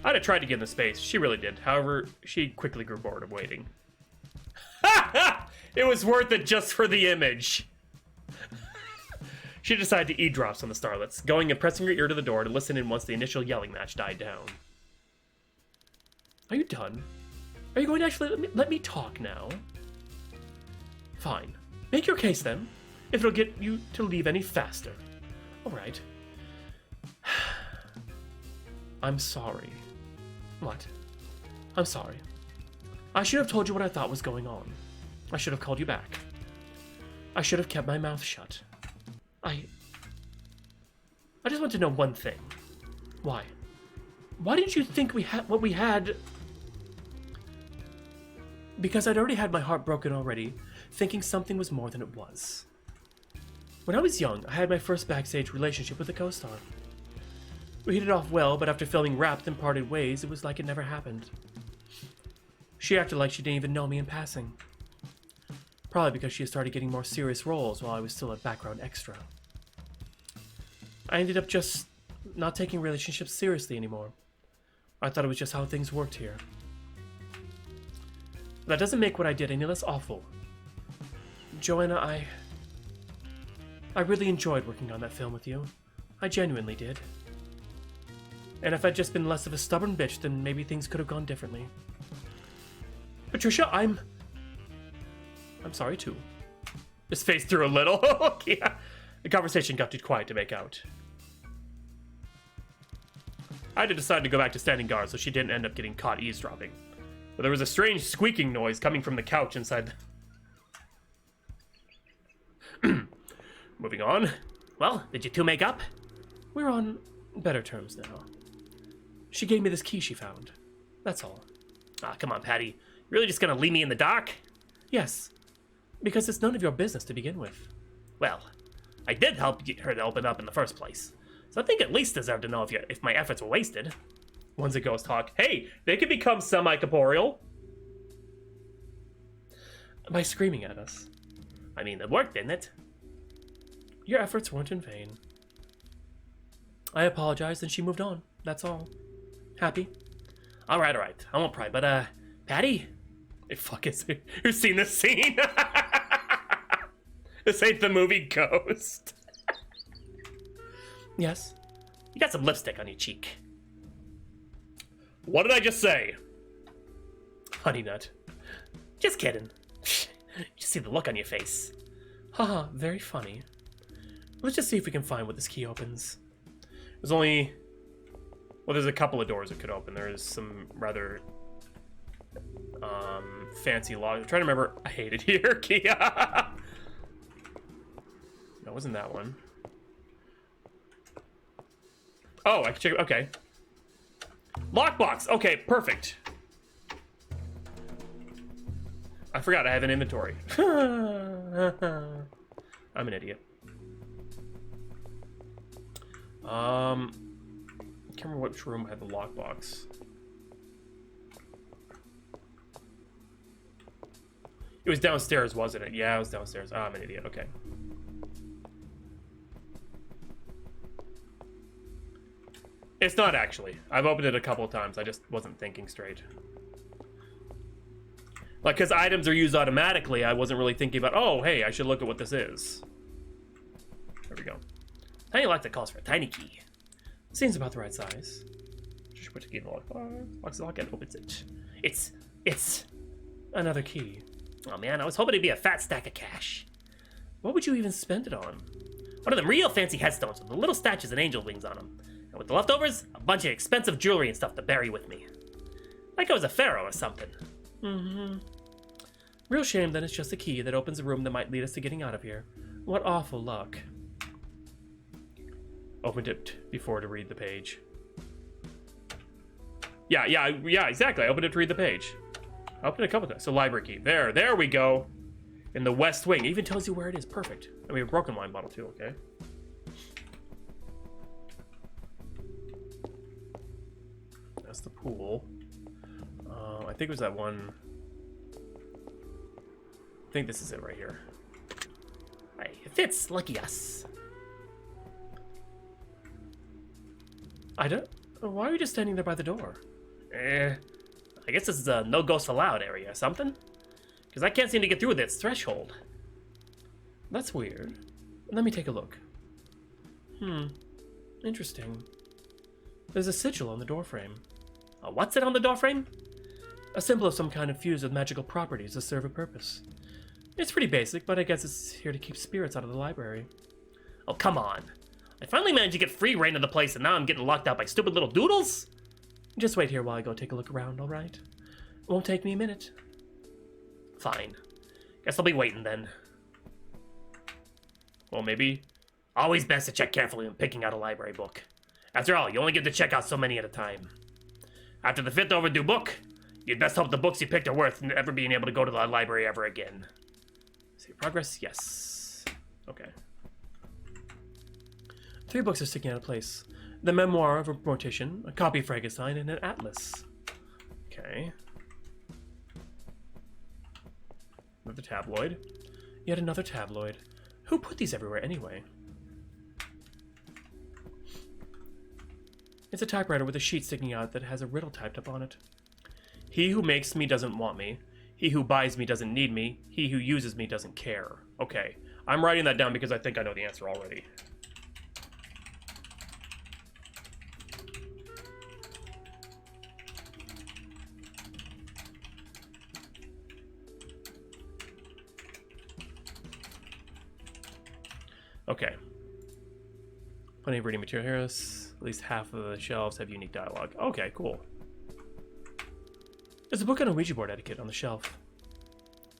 I'd have tried to get into space. She really did. However, she quickly grew bored of waiting. It was worth it just for the image. She decided to eavesdrop on the starlets, going and pressing her ear to the door to listen in once the initial yelling match died down. Are you done? Are you going to actually let me talk now? Fine. Make your case then, if it'll get you to leave any faster. All right. I'm sorry. What? I'm sorry. I should have told you what I thought was going on. I should have called you back. I should have kept my mouth shut. I just want to know one thing. Why? Why didn't you think we had what we had? Because I'd already had my heart broken already, thinking something was more than it was. When I was young, I had my first backstage relationship with a co-star. We hit it off well, but after filming Wrapped and parted ways, it was like it never happened. She acted like she didn't even know me in passing. Probably because she had started getting more serious roles while I was still a background extra. I ended up just not taking relationships seriously anymore. I thought it was just how things worked here. That doesn't make what I did any less awful. Joanna, I really enjoyed working on that film with you. I genuinely did. And if I'd just been less of a stubborn bitch, then maybe things could have gone differently. Patricia, I'm sorry too. His face threw a little. Yeah. The conversation got too quiet to make out. I had to decide to go back to standing guard so she didn't end up getting caught eavesdropping. But there was a strange squeaking noise coming from the couch inside. Moving on. Well, did you two make up? We're on better terms now. She gave me this key she found. That's all. Ah, come on, Patty. You're really just gonna leave me in the dark? Yes. Because it's none of your business to begin with. Well, I did help get her to open up in the first place. So I think at least deserve to know if my efforts were wasted. One's a ghost hawk. Hey, they could become semi-corporeal. By screaming at us. I mean, it worked, didn't it? Your efforts weren't in vain. I apologized and she moved on. That's all. Happy? Alright. I won't pry, but, Patty? Hey, fuck is it? You've seen this scene? This ain't the movie Ghost. Yes? You got some lipstick on your cheek. What did I just say? Honey nut. Just kidding. Just see the look on your face. Haha, very funny. Let's just see if we can find what this key opens. There's only... Well, there's a couple of doors it could open. There's some rather... fancy locks. I'm trying to remember. I hate it here. Kia. No, wasn't that one. Oh, I can check. Okay. Lockbox. Okay, perfect. I forgot I have an inventory. I'm an idiot. I can't remember which room had the lockbox. It was downstairs, wasn't it? Yeah, it was downstairs. Oh, I'm an idiot. Okay. It's not actually. I've opened it a couple of times. I just wasn't thinking straight. Like, because items are used automatically, I wasn't really thinking about, oh, hey, I should look at what this is. There we go. Tiny lock that calls for a tiny key. Seems about the right size. Just put the key in the lockbox. Locks the lock and opens it. It's another key. Oh man, I was hoping it'd be a fat stack of cash. What would you even spend it on? One of them real fancy headstones with the little statues and angel wings on them. And with the leftovers, a bunch of expensive jewelry and stuff to bury with me. Like I was a pharaoh or something. Mm-hmm. Real shame that it's just a key that opens a room that might lead us to getting out of here. What awful luck. Opened it before to read the page. Yeah, exactly. I opened it to read the page. I opened it a couple times. So library key. There we go. In the west wing. It even tells you where it is. Perfect. And we have a broken wine bottle too, okay? That's the pool. I think it was that one. I think this is it right here. Hey, it fits. Lucky us. I don't... Why are you just standing there by the door? I guess this is a no ghosts allowed area or something. Because I can't seem to get through this threshold. That's weird. Let me take a look. Interesting. There's a sigil on the doorframe. What's it on the doorframe? A symbol of some kind infused with magical properties to serve a purpose. It's pretty basic, but I guess it's here to keep spirits out of the library. Oh, come on. I finally managed to get free reign of the place, and now I'm getting locked out by stupid little doodles? Just wait here while I go take a look around, alright? It won't take me a minute. Fine. Guess I'll be waiting then. Well, maybe. Always best to check carefully when picking out a library book. After all, you only get to check out so many at a time. After the 5th overdue book, you'd best hope the books you picked are worth never being able to go to the library ever again. See progress? Yes. Okay. 3 books are sticking out of place. The Memoir of a Mortician, a copy of Frankenstein, and an atlas. Okay. Another tabloid. Yet another tabloid. Who put these everywhere anyway? It's a typewriter with a sheet sticking out that has a riddle typed up on it. He who makes me doesn't want me. He who buys me doesn't need me. He who uses me doesn't care. Okay. I'm writing that down because I think I know the answer already. Okay. Plenty of reading material here. At least half of the shelves have unique dialogue. Okay, cool. There's a book on a Ouija board etiquette on the shelf.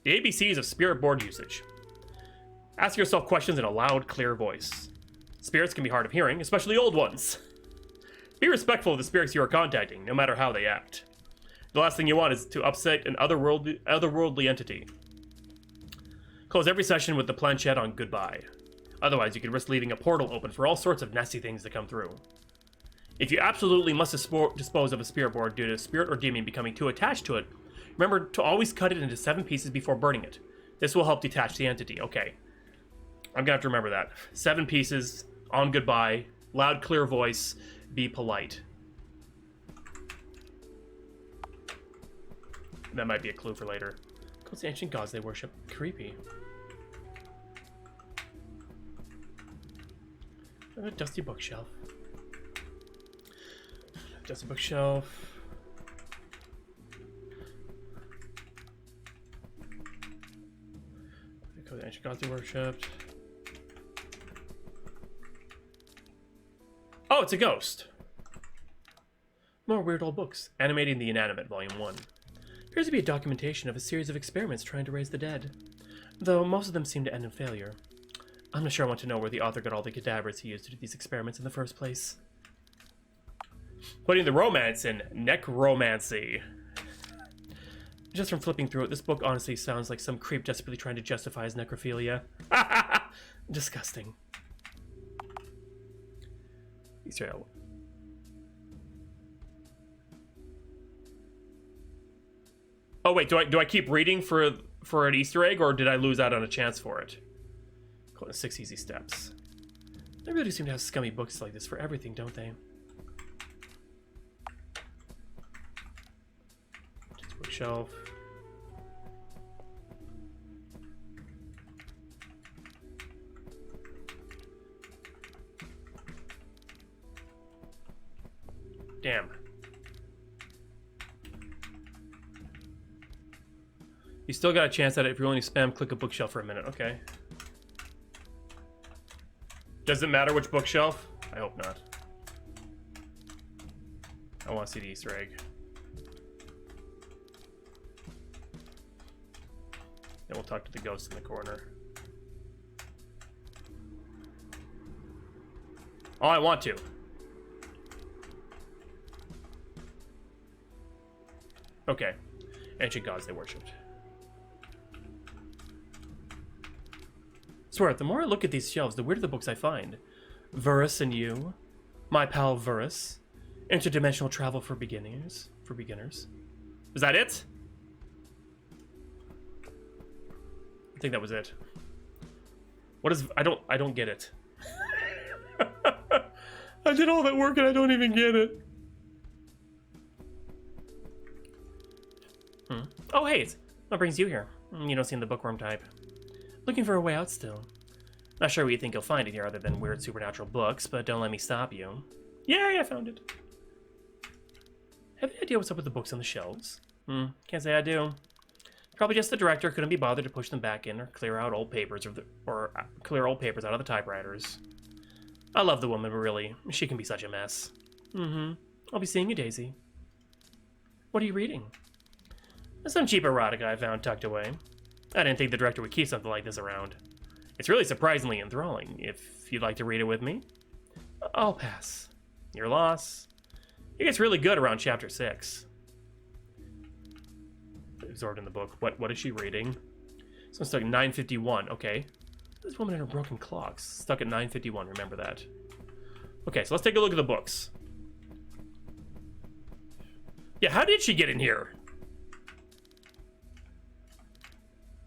The ABCs of spirit board usage. Ask yourself questions in a loud, clear voice. Spirits can be hard of hearing, especially old ones. Be respectful of the spirits you are contacting, no matter how they act. The last thing you want is to upset an otherworldly entity. Close every session with the planchette on goodbye. Otherwise, you could risk leaving a portal open for all sorts of nasty things to come through. If you absolutely must dispose of a spirit board due to a spirit or demon becoming too attached to it, remember to always cut it into 7 pieces before burning it. This will help detach the entity. Okay. I'm gonna have to remember that. 7 pieces, on goodbye, loud, clear voice, be polite. That might be a clue for later. What's the ancient gods they worship? Creepy. A dusty bookshelf. Dusty bookshelf. The ancient gods they worshipped. Oh, it's a ghost. More weird old books. Animating the Inanimate, Volume 1. Appears to be a documentation of a series of experiments trying to raise the dead, though most of them seem to end in failure. I'm not sure I want to know where the author got all the cadavers he used to do these experiments in the first place. Putting the romance in necromancy. Just from flipping through it, this book honestly sounds like some creep desperately trying to justify his necrophilia. Disgusting. Easter egg. Oh wait, do I keep reading for an Easter egg, or did I lose out on a chance for it? Call it 6 easy steps. They really seem to have scummy books like this for everything, don't they? Just bookshelf. Damn. You still got a chance at it if you only spam click a bookshelf for a minute. Okay. Does it matter which bookshelf? I hope not. I want to see the Easter egg. Then we'll talk to the ghost in the corner. Oh, I want to. Okay. Ancient gods they worshipped. Swear, the more I look at these shelves, the weirder the books I find. Verus and You, My Pal Verus, Interdimensional Travel for Beginners. Is that it? I think that was it. What is... I don't get it. I did all that work and I don't even get it. Quiet! What brings you here? You don't seem the bookworm type. Looking for a way out still. Not sure what you think you'll find in here other than weird supernatural books, but don't let me stop you. Yay, I found it. Have any idea what's up with the books on the shelves? Can't say I do. Probably just the director couldn't be bothered to push them back in or clear out old papers clear old papers out of the typewriters. I love the woman, but really, she can be such a mess. I'll be seeing you, Daisy. What are you reading? Some cheap erotica I found tucked away. I didn't think the director would keep something like this around. It's really surprisingly enthralling. If you'd like to read it with me, I'll pass. Your loss. It gets really good around chapter 6. Absorbed in the book. What is she reading? So stuck at 951. Okay. This woman and her broken clocks. Stuck at 951. Remember that. Okay, so let's take a look at the books. Yeah, how did she get in here?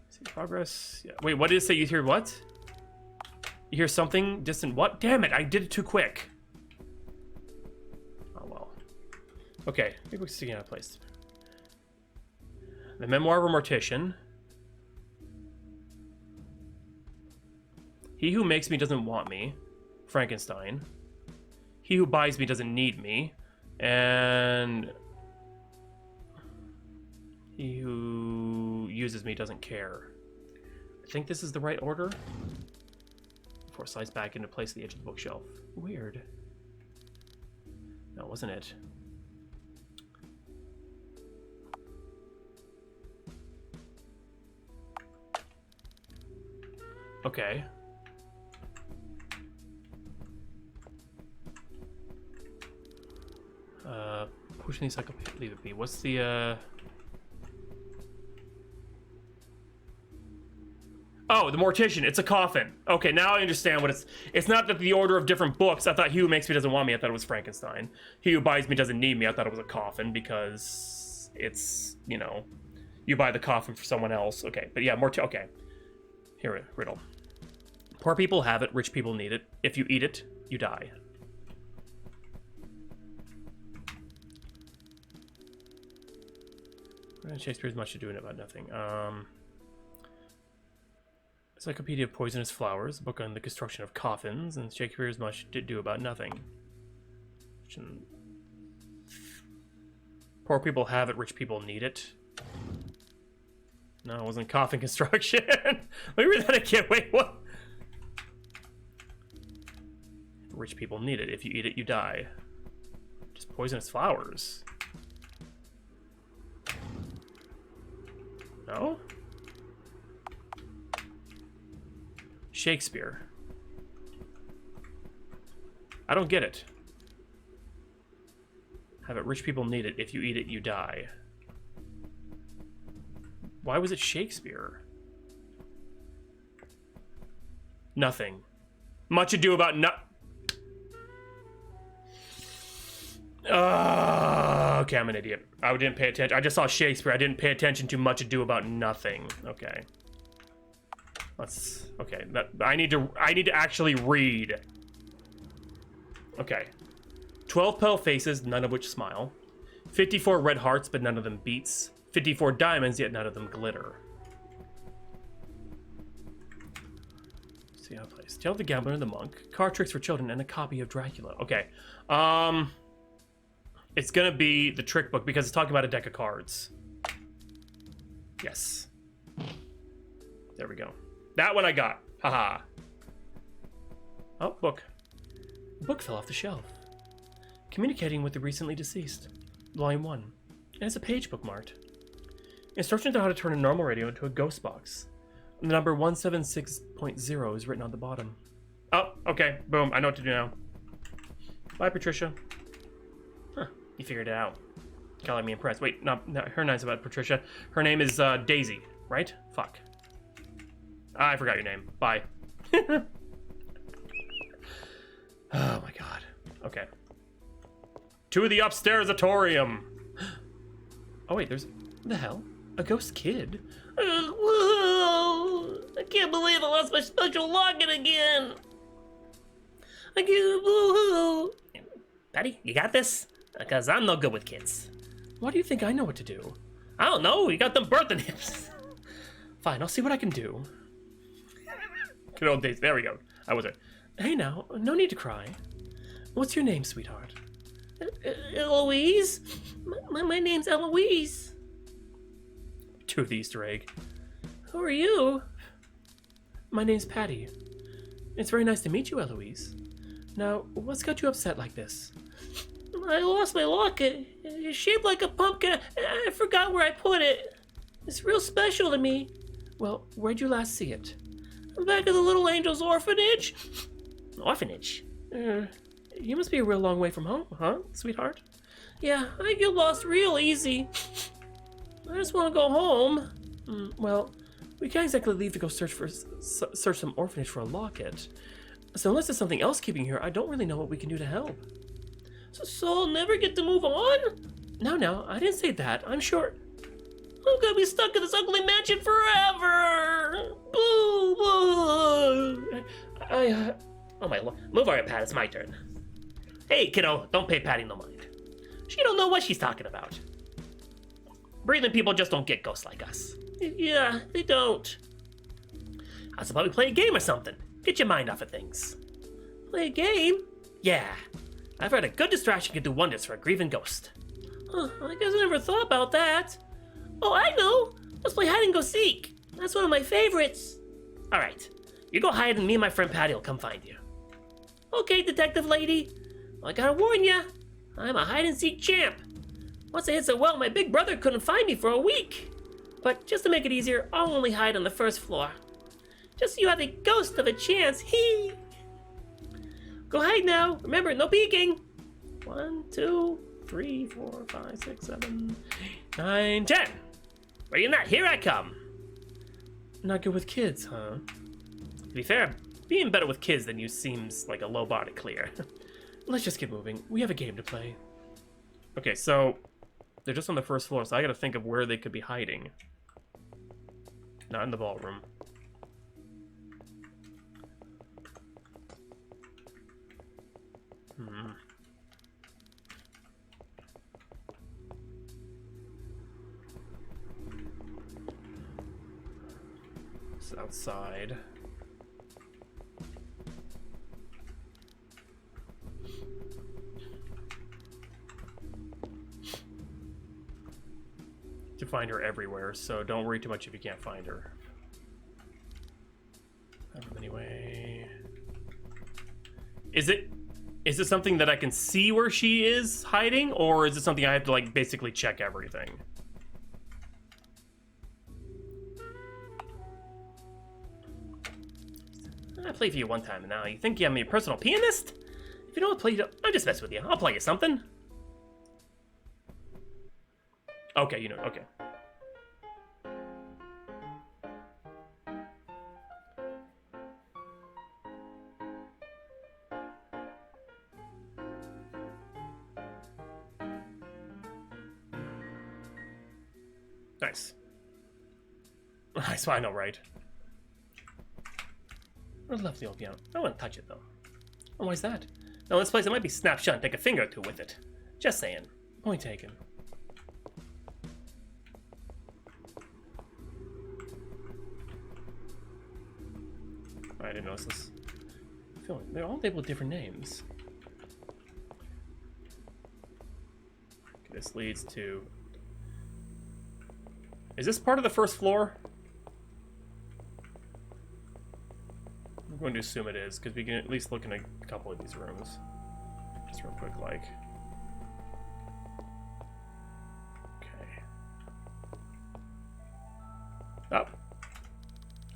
See progress. Yeah. Wait, what did it say? You hear what? You hear something distant. What? Damn it! I did it too quick. Oh well. Okay, maybe we're sticking out of place. The Memoir of a Mortician. He who makes me doesn't want me. Frankenstein. He who buys me doesn't need me. And he who uses me doesn't care. I think this is the right order. Before it slides back into place at the edge of the bookshelf. Weird. No, wasn't it? Okay. Pushing these, I could leave it be. What's the, Oh, the Mortician. It's a coffin. Okay, now I understand what it's not that the order of different books. I thought He Who Makes Me Doesn't Want Me. I thought it was Frankenstein. He Who Buys Me Doesn't Need Me. I thought it was a coffin because it's, you know, you buy the coffin for someone else. Okay, but yeah, okay. Here, riddle. Poor people have it, rich people need it. If you eat it, you die. Shakespeare's Much Ado About Nothing. Encyclopedia of Poisonous Flowers, a book on the construction of coffins, and Shakespeare's Much Ado About Nothing. Poor people have it, rich people need it. No, it wasn't coffin construction. Let me read that again. Wait, what? Rich people need it. If you eat it, you die. Just poisonous flowers. No? Shakespeare. I don't get it. Have it. Rich people need it. If you eat it, you die. Why was it Shakespeare? Nothing. Much Ado About okay, I'm an idiot. I didn't pay attention. I just saw Shakespeare. I didn't pay attention to Much Ado About Nothing. Okay. Okay. I need to actually read. Okay. 12 pale faces, none of which smile. 54 red hearts, but none of them beats. 54 diamonds, yet none of them glitter. See how it plays. Tale of the Gambler and the Monk. Card Tricks for Children, and a copy of Dracula. Okay. It's gonna be the trick book because it's talking about a deck of cards. Yes. There we go. That one I got. Haha. Oh, book. The book fell off the shelf. Communicating with the recently deceased. Volume 1. And it's a page bookmarked. Instructions on how to turn a normal radio into a ghost box. The number 176.0 is written on the bottom. Oh, okay. Boom. I know what to do now. Bye, Patricia. Huh. You figured it out. Kinda let me impressed. Wait, no, her name's about Patricia. Her name is Daisy, right? Fuck. I forgot your name. Bye. Oh my god. Okay. To the upstairs-atorium. Oh wait, there's... What the hell? A ghost kid? Whoa! I can't believe I lost my special login again! I can't... Whoa! Patty, you got this? Because I'm no good with kids. Why do you think I know what to do? I don't know. You got them birthing hips. Fine, I'll see what I can do. Good old days. There we go. I was it. Hey now, no need to cry. What's your name, sweetheart? Eloise? My name's Eloise. To the Easter egg. Who are you? My name's Patty. It's very nice to meet you, Eloise. Now, what's got you upset like this? I lost my locket. It's shaped like a pumpkin. I forgot where I put it. It's real special to me. Well, where'd you last see it? Back at the Little Angels orphanage. Orphanage? You must be a real long way from home, huh, sweetheart? Yeah, I get lost real easy. I just want to go home. Well, we can't exactly leave to go search some orphanage for a locket. So unless there's something else keeping you here, I don't really know what we can do to help. So I'll never get to move on? No, I didn't say that. I'm sure. I'm gonna be stuck in this ugly mansion forever. Boo, boo. Oh my lord. Move over, Pat. It's my turn. Hey, kiddo, don't pay Patty no mind. She don't know what she's talking about. Breathing people just don't get ghosts like us. Yeah, they don't. How's about we play a game or something? Get your mind off of things. Play a game? Yeah. I've heard a good distraction can do wonders for a grieving ghost. I guess I never thought about that. Oh, I know. Let's play hide and go seek. That's one of my favorites. All right. You go hide and me and my friend Patty will come find you. Okay, detective lady. Well, I gotta warn ya. I'm a hide and seek champ. Once I hit so well, my big brother couldn't find me for a week. But just to make it easier, I'll only hide on the first floor. Just so you have a ghost of a chance. Hee. Go hide now. Remember, no peeking. 1, 2, 3, 4, 5, 6, 7, 8, 9, 10. Ready or not, here I come. Not good with kids, huh? To be fair, being better with kids than you seems like a low bar to clear. Let's just get moving. We have a game to play. Okay, so they're just on the first floor, so I gotta think of where they could be hiding. Not in the ballroom. It's outside. To find her everywhere, so don't worry too much if you can't find her. Anyway, is it something that I can see where she is hiding, or is it something I have to like basically check everything? I played for you one time, and now you think I'm your personal pianist? If you don't play, I'm just messing with you. I'll play you something. Okay, you know, okay. Nice. Nice, I know, right? I love the old piano. I want to touch it, though. Oh, why's that? No, this place, it might be snapped shut and take a finger or two with it. Just saying. Point taken. I didn't notice this. I feel like they're all labeled with different names. Okay, this leads to... Is this part of the first floor? I'm going to assume it is, because we can at least look in a couple of these rooms. Just real quick, like. Okay. Up.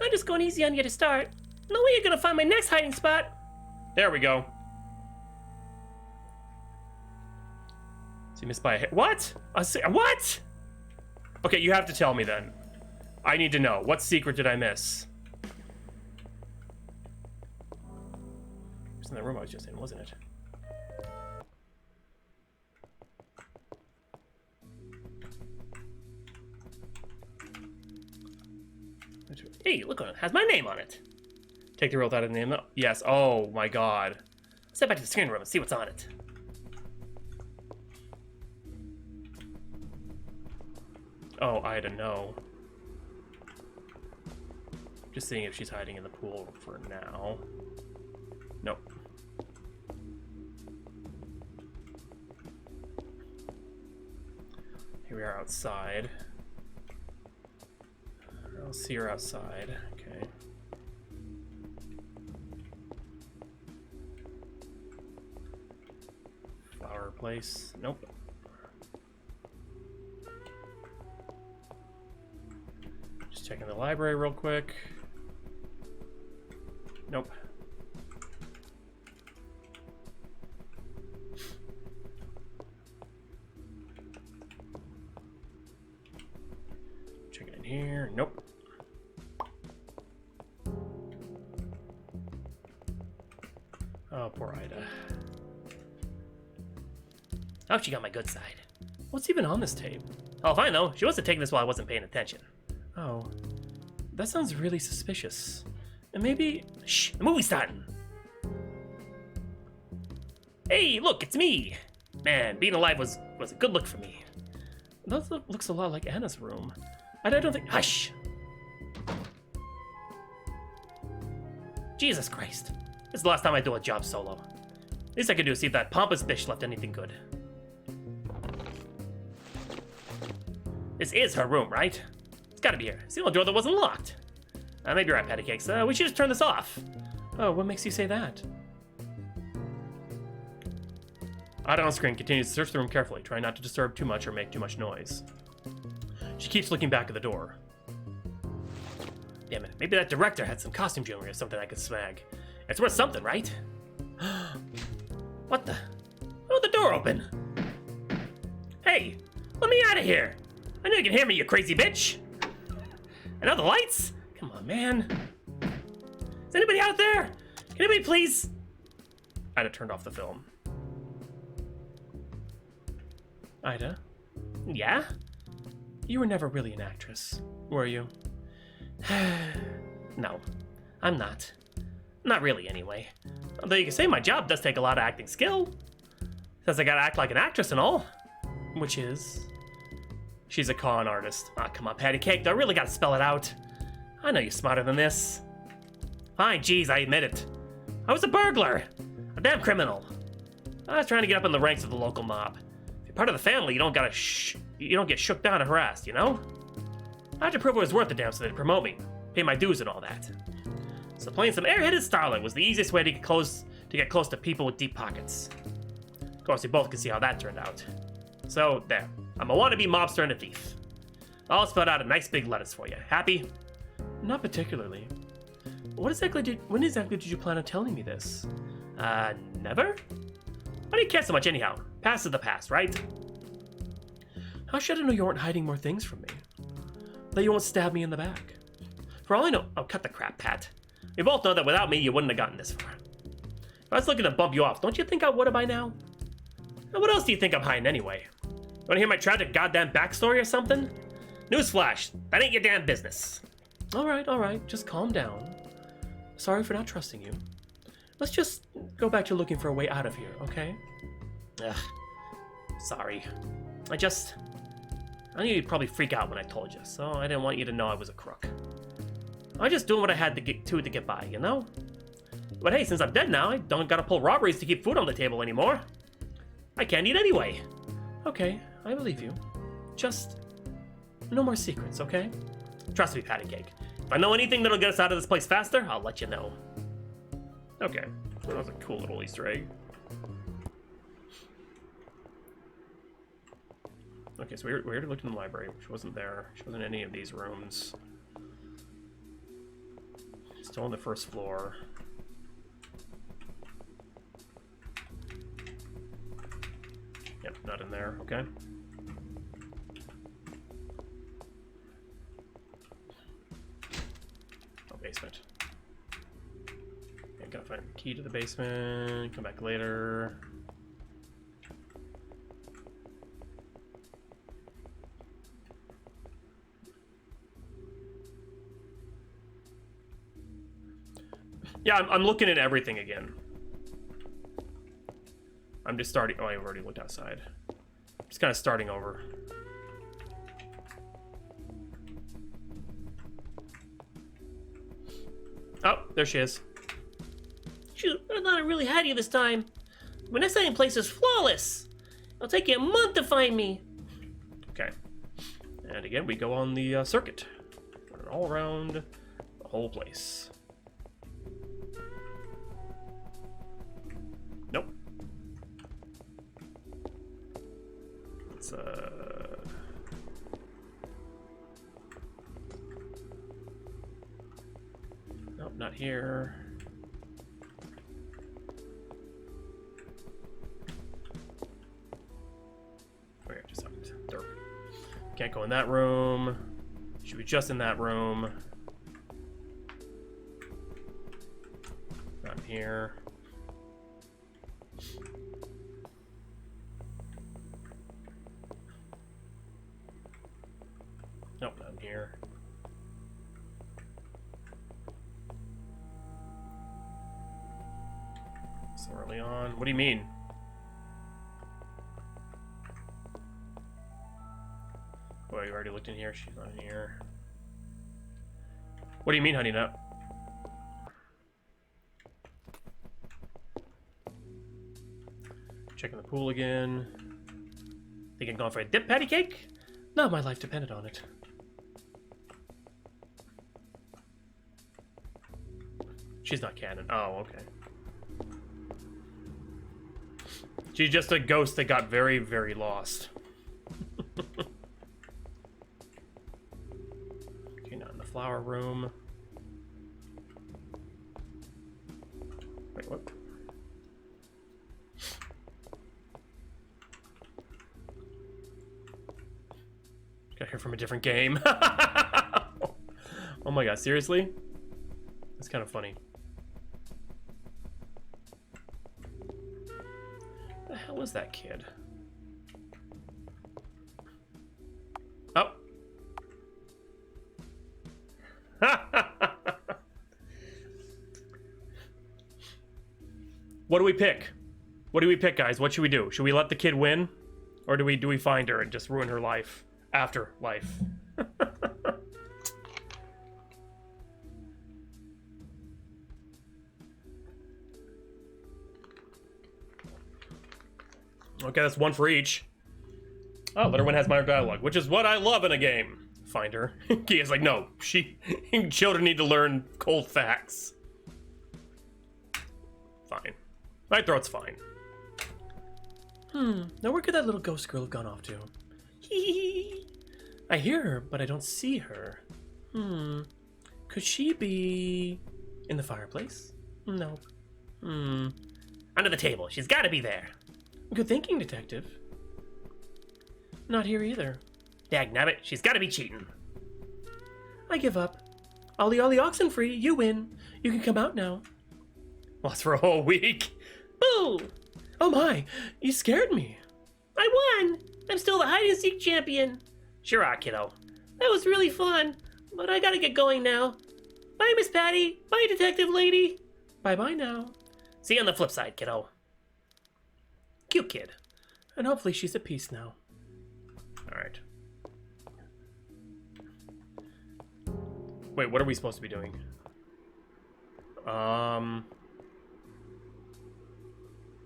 I'm just going easy on you to start. No way you're gonna find my next hiding spot. There we go. So you missed by a hit. What? What? Okay, you have to tell me then. I need to know. What secret did I miss? It was in the room I was just in, wasn't it? Hey, look, it has my name on it. Take the roll out of the name. Yes. Oh my god. Let's step back to the screen room and see what's on it. Oh, Ida, no. Just seeing if she's hiding in the pool for now. Nope. Here we are outside. I'll see her outside. Okay. Flower place. Nope. Just checking the library real quick. Nope. Checking in here. Nope. Oh, poor Ida. Oh, she got my good side. What's even on this tape? Oh, fine though. She must have taken this while I wasn't paying attention. Oh, that sounds really suspicious. And maybe... Shh, the movie's starting. Hey, look, it's me. Man, being alive was a good look for me. That looks a lot like Anna's room. I don't think... Hush! Jesus Christ. This is the last time I do a job solo. Least I could do is see if that pompous bitch left anything good. This is her room, right? It's gotta be here. It's the only door that wasn't locked. Maybe you're right, Patty Cakes. We should just turn this off. Oh, what makes you say that? Ida on screen continues to search the room carefully, trying not to disturb too much or make too much noise. She keeps looking back at the door. Damn it, maybe that director had some costume jewelry or something I could snag. It's worth something, right? What the? Oh, the door open. Hey, let me out of here. I know you can hear me, you crazy bitch. And now the lights? Come on, man. Is anybody out there? Can anybody please? Ida turned off the film. Ida? Yeah? You were never really an actress, were you? No, I'm not. Not really, anyway. Although you can say my job does take a lot of acting skill. Says I gotta act like an actress and all. Which is? She's a con artist. Ah, come on, Patty Cake, do I really gotta spell it out? I know you're smarter than this. Fine, geez, I admit it. I was a burglar. A damn criminal. I was trying to get up in the ranks of the local mob. If you're part of the family, you don't get shook down and harassed, you know? I had to prove it was worth the damn so they'd promote me, pay my dues and all that. So playing some airheaded starlet was the easiest way to get close to people with deep pockets. Of course, we both can see how that turned out. So, there. I'm a wannabe mobster and a thief. I'll spell out a nice big letters for you. Happy? Not particularly. When exactly did you plan on telling me this? Never? Why do you care so much anyhow? Past is the past, right? How should I know you aren't hiding more things from me? That you won't stab me in the back? For all I know... Oh, cut the crap, Pat. We both know that without me, you wouldn't have gotten this far. If I was looking to bump you off, don't you think I would have by now? Now, what else do you think I'm hiding anyway? You wanna hear my tragic goddamn backstory or something? Newsflash, that ain't your damn business. Alright, just calm down. Sorry for not trusting you. Let's just go back to looking for a way out of here, okay? Ugh. Sorry. I knew you'd probably freak out when I told you, so I didn't want you to know I was a crook. I was just doing what I had to get by, you know? But hey, since I'm dead now, I don't gotta pull robberies to keep food on the table anymore. I can't eat anyway. Okay, I believe you. Just no more secrets, okay? Trust me, Patty Cake. If I know anything that'll get us out of this place faster, I'll let you know. Okay, that was a cool little Easter egg. Okay, so we already looked in the library. She wasn't there. She wasn't in any of these rooms. Still on the first floor. Yep, not in there. Okay. Oh, basement. Okay, gotta find the key to the basement. Come back later. Yeah, I'm looking at everything again. I'm just starting... Oh, I already looked outside. Just kind of starting over. Oh, there she is. Shoot, I thought I really had you this time. My next hiding place is flawless. It'll take you a month to find me. Okay. And again, we go on the circuit. Run all around the whole place. Nope. Let's, nope, not here. Wait, just a second. There. Can't go in that room. Should be just in that room. Not in here. Nope, not in here. So early on. What do you mean? Oh, you already looked in here. She's not in here. What do you mean, honey nut? Checking the pool again. Thinking going for a dip patty cake? No, my life depended on it. She's not canon. Oh, okay. She's just a ghost that got very, very lost. Okay, not in the flower room. Wait, what? Got here from a different game. Oh my god, seriously? That's kind of funny. What the hell is that kid? Oh. What do we pick? What do we pick, guys? What should we do? Should we let the kid win? Or do we find her and just ruin her life? After life. Okay, that's one for each. Oh, let her win has minor dialogue, which is what I love in a game. Find her. Kia's like, no, children need to learn cold facts. Fine. My throat's fine. Now where could that little ghost girl have gone off to? I hear her, but I don't see her. Could she be in the fireplace? No. Under the table. She's got to be there. Good thinking, detective. Not here either. Dagnabbit, she's got to be cheating. I give up. Ollie Ollie Oxenfree, you win. You can come out now. Lost for a whole week. Boo! Oh my, you scared me. I won! I'm still the hide-and-seek champion. Sure are, kiddo. That was really fun, but I gotta get going now. Bye, Miss Patty. Bye, Detective Lady. Bye-bye now. See you on the flip side, kiddo. Cute kid. And hopefully she's at peace now. Alright. Wait, what are we supposed to be doing?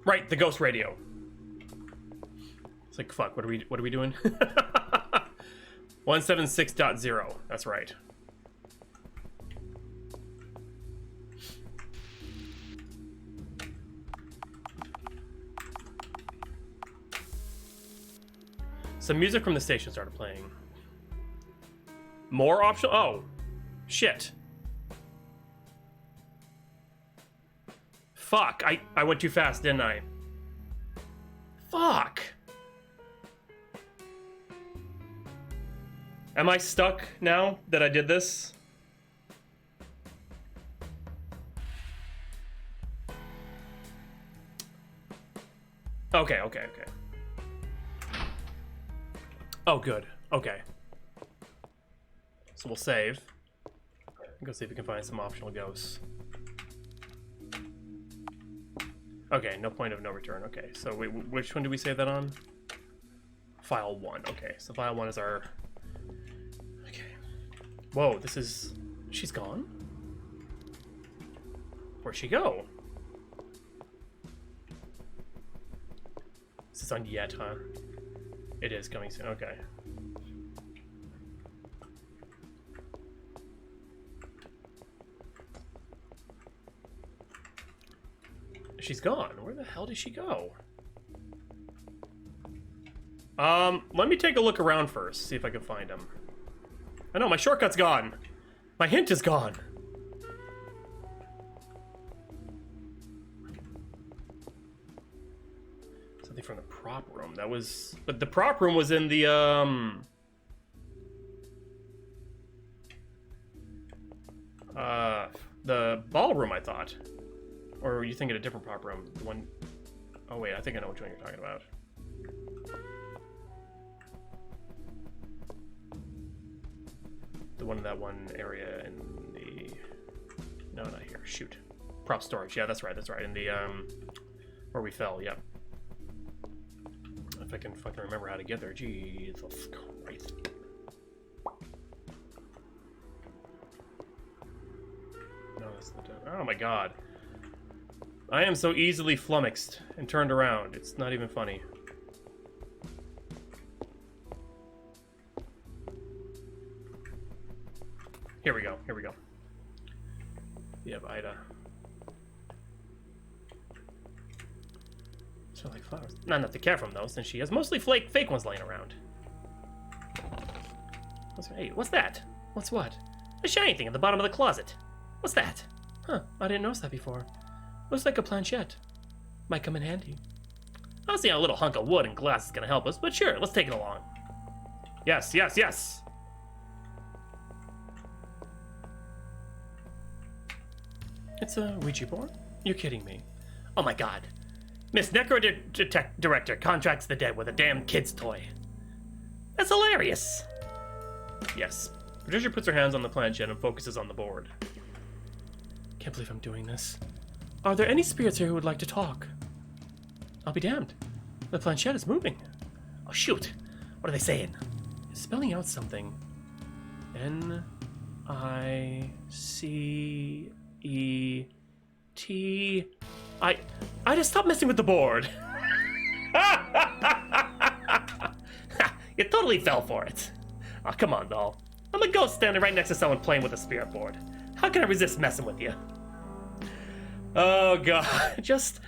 Right, the ghost radio. It's like, fuck, what are we doing? 176.0, that's right. Some music from the station started playing. More optional? Oh, shit. Fuck, I went too fast, didn't I? Fuck. Am I stuck now that I did this? Okay. Oh, good. Okay. So we'll save. Go see if we can find some optional ghosts. Okay, no point of no return. Okay, so which one do we save that on? File 1. Okay, so file 1 is our... Okay. Whoa, this is... She's gone? Where'd she go? Is this on yet, huh? It is coming soon. Okay. She's gone. Where the hell did she go? Let me take a look around first, see if I can find him. I know, my shortcut's gone. My hint is gone. Something from the prop room. That was... But the prop room was in the, the ballroom, I thought. Or were you thinking a different prop room? The one... Oh, wait, I think I know which one you're talking about. The one in that one area in the... No, not here. Shoot. Prop storage. Yeah, that's right, that's right. In the, where we fell, yep. If I can fucking remember how to get there. Jesus Christ. No, that's not it. Oh my god. I am so easily flummoxed and turned around. It's not even funny. Here we go, here we go. Yep, Ida. So like flowers. Not enough to care for them though, since she has mostly fake ones laying around. Hey, what's that? What's what? A shiny thing at the bottom of the closet. What's that? Huh, I didn't notice that before. Looks like a planchette. Might come in handy. I don't see how a little hunk of wood and glass is gonna help us, but sure, let's take it along. Yes, yes, yes! It's a Ouija board? You're kidding me. Oh my god. Ms.Director contracts the dead with a damn kid's toy. That's hilarious! Yes. Patricia puts her hands on the planchette and focuses on the board. Can't believe I'm doing this. Are there any spirits here who would like to talk? I'll be damned. The planchette is moving. Oh shoot. What are they saying? It's spelling out something. N-I-C-E-T... I just stopped messing with the board. You totally fell for it. Oh, come on, doll. I'm a ghost standing right next to someone playing with a spirit board. How can I resist messing with you? Oh, God. Just...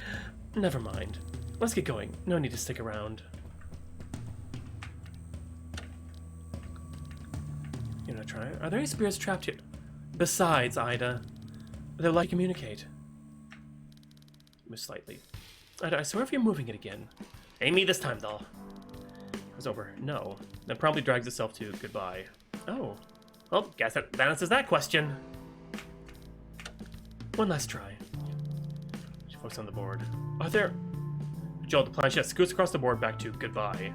Never mind. Let's get going. No need to stick around. You're not trying? Are there any spirits trapped here? Besides, Ida. They'll like to communicate. Move slightly. Ida, I swear if you're moving it again. Ain't me this time, doll. It's over. No. Then promptly drags itself to goodbye. Oh. Well, guess that answers that question. One last try. She focuses on the board. Are there... Joel, the planchette scoots across the board back to goodbye.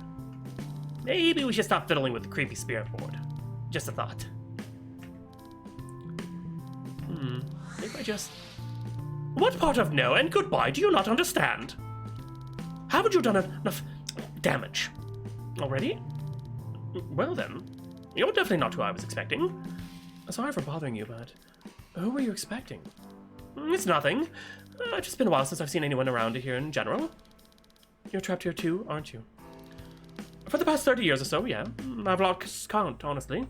Maybe we should stop fiddling with the creepy spirit board. Just a thought. Maybe I just... What part of no and goodbye do you not understand? Haven't you done enough damage already? Well then, you're definitely not who I was expecting. Sorry for bothering you, but who were you expecting? It's nothing. It's just been a while since I've seen anyone around here in general. You're trapped here too, aren't you? For the past 30 years or so, yeah. I've lost count, honestly.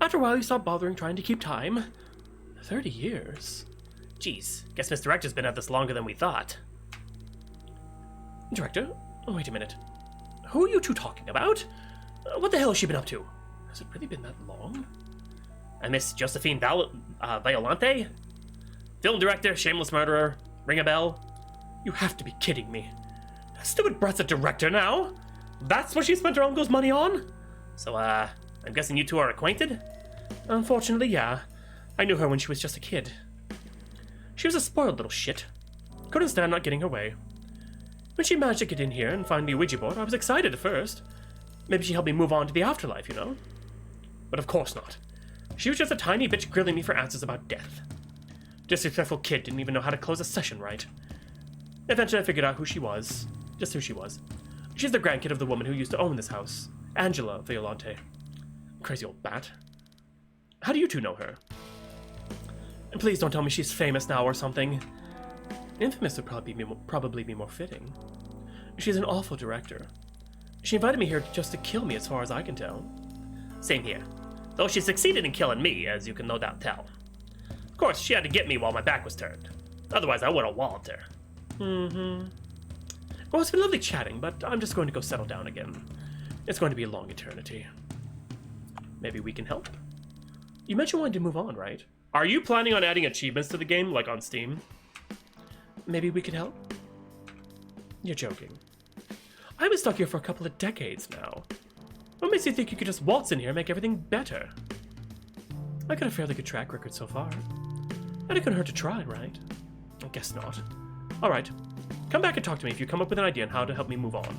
After a while, you stop bothering trying to keep time. 30 years? Jeez, guess Ms.Director's been at this longer than we thought. Director? Oh, wait a minute. Who are you two talking about? What the hell has she been up to? Has it really been that long? And Miss Josephine Violante? Film director, shameless murderer, ring a bell? You have to be kidding me. That stupid brat's a director now? That's what she spent her uncle's money on? So, I'm guessing you two are acquainted? Unfortunately, yeah. I knew her when she was just a kid. She was a spoiled little shit. Couldn't stand not getting her way. When she managed to get in here and find the Ouija board, I was excited at first. Maybe she helped me move on to the afterlife, you know? But of course not. She was just a tiny bitch grilling me for answers about death. Disrespectful kid didn't even know how to close a session right. Eventually I figured out who she was. Just who she was. She's the grandkid of the woman who used to own this house. Angela Violante. Crazy old bat. How do you two know her? And please don't tell me she's famous now or something. Infamous would probably be more fitting. She's an awful director. She invited me here just to kill me as far as I can tell. Same here. Though she succeeded in killing me, as you can no doubt tell. Of course, she had to get me while my back was turned. Otherwise, I would have walloped her. Well, it's been lovely chatting, but I'm just going to go settle down again. It's going to be a long eternity. Maybe we can help? You mentioned wanting to move on, right? Are you planning on adding achievements to the game, like on Steam? Maybe we could help? You're joking. I've been stuck here for a couple of decades now. What makes you think you could just waltz in here and make everything better? I got a fairly good track record so far. And it couldn't hurt to try, right? I guess not. Alright. Come back and talk to me if you come up with an idea on how to help me move on.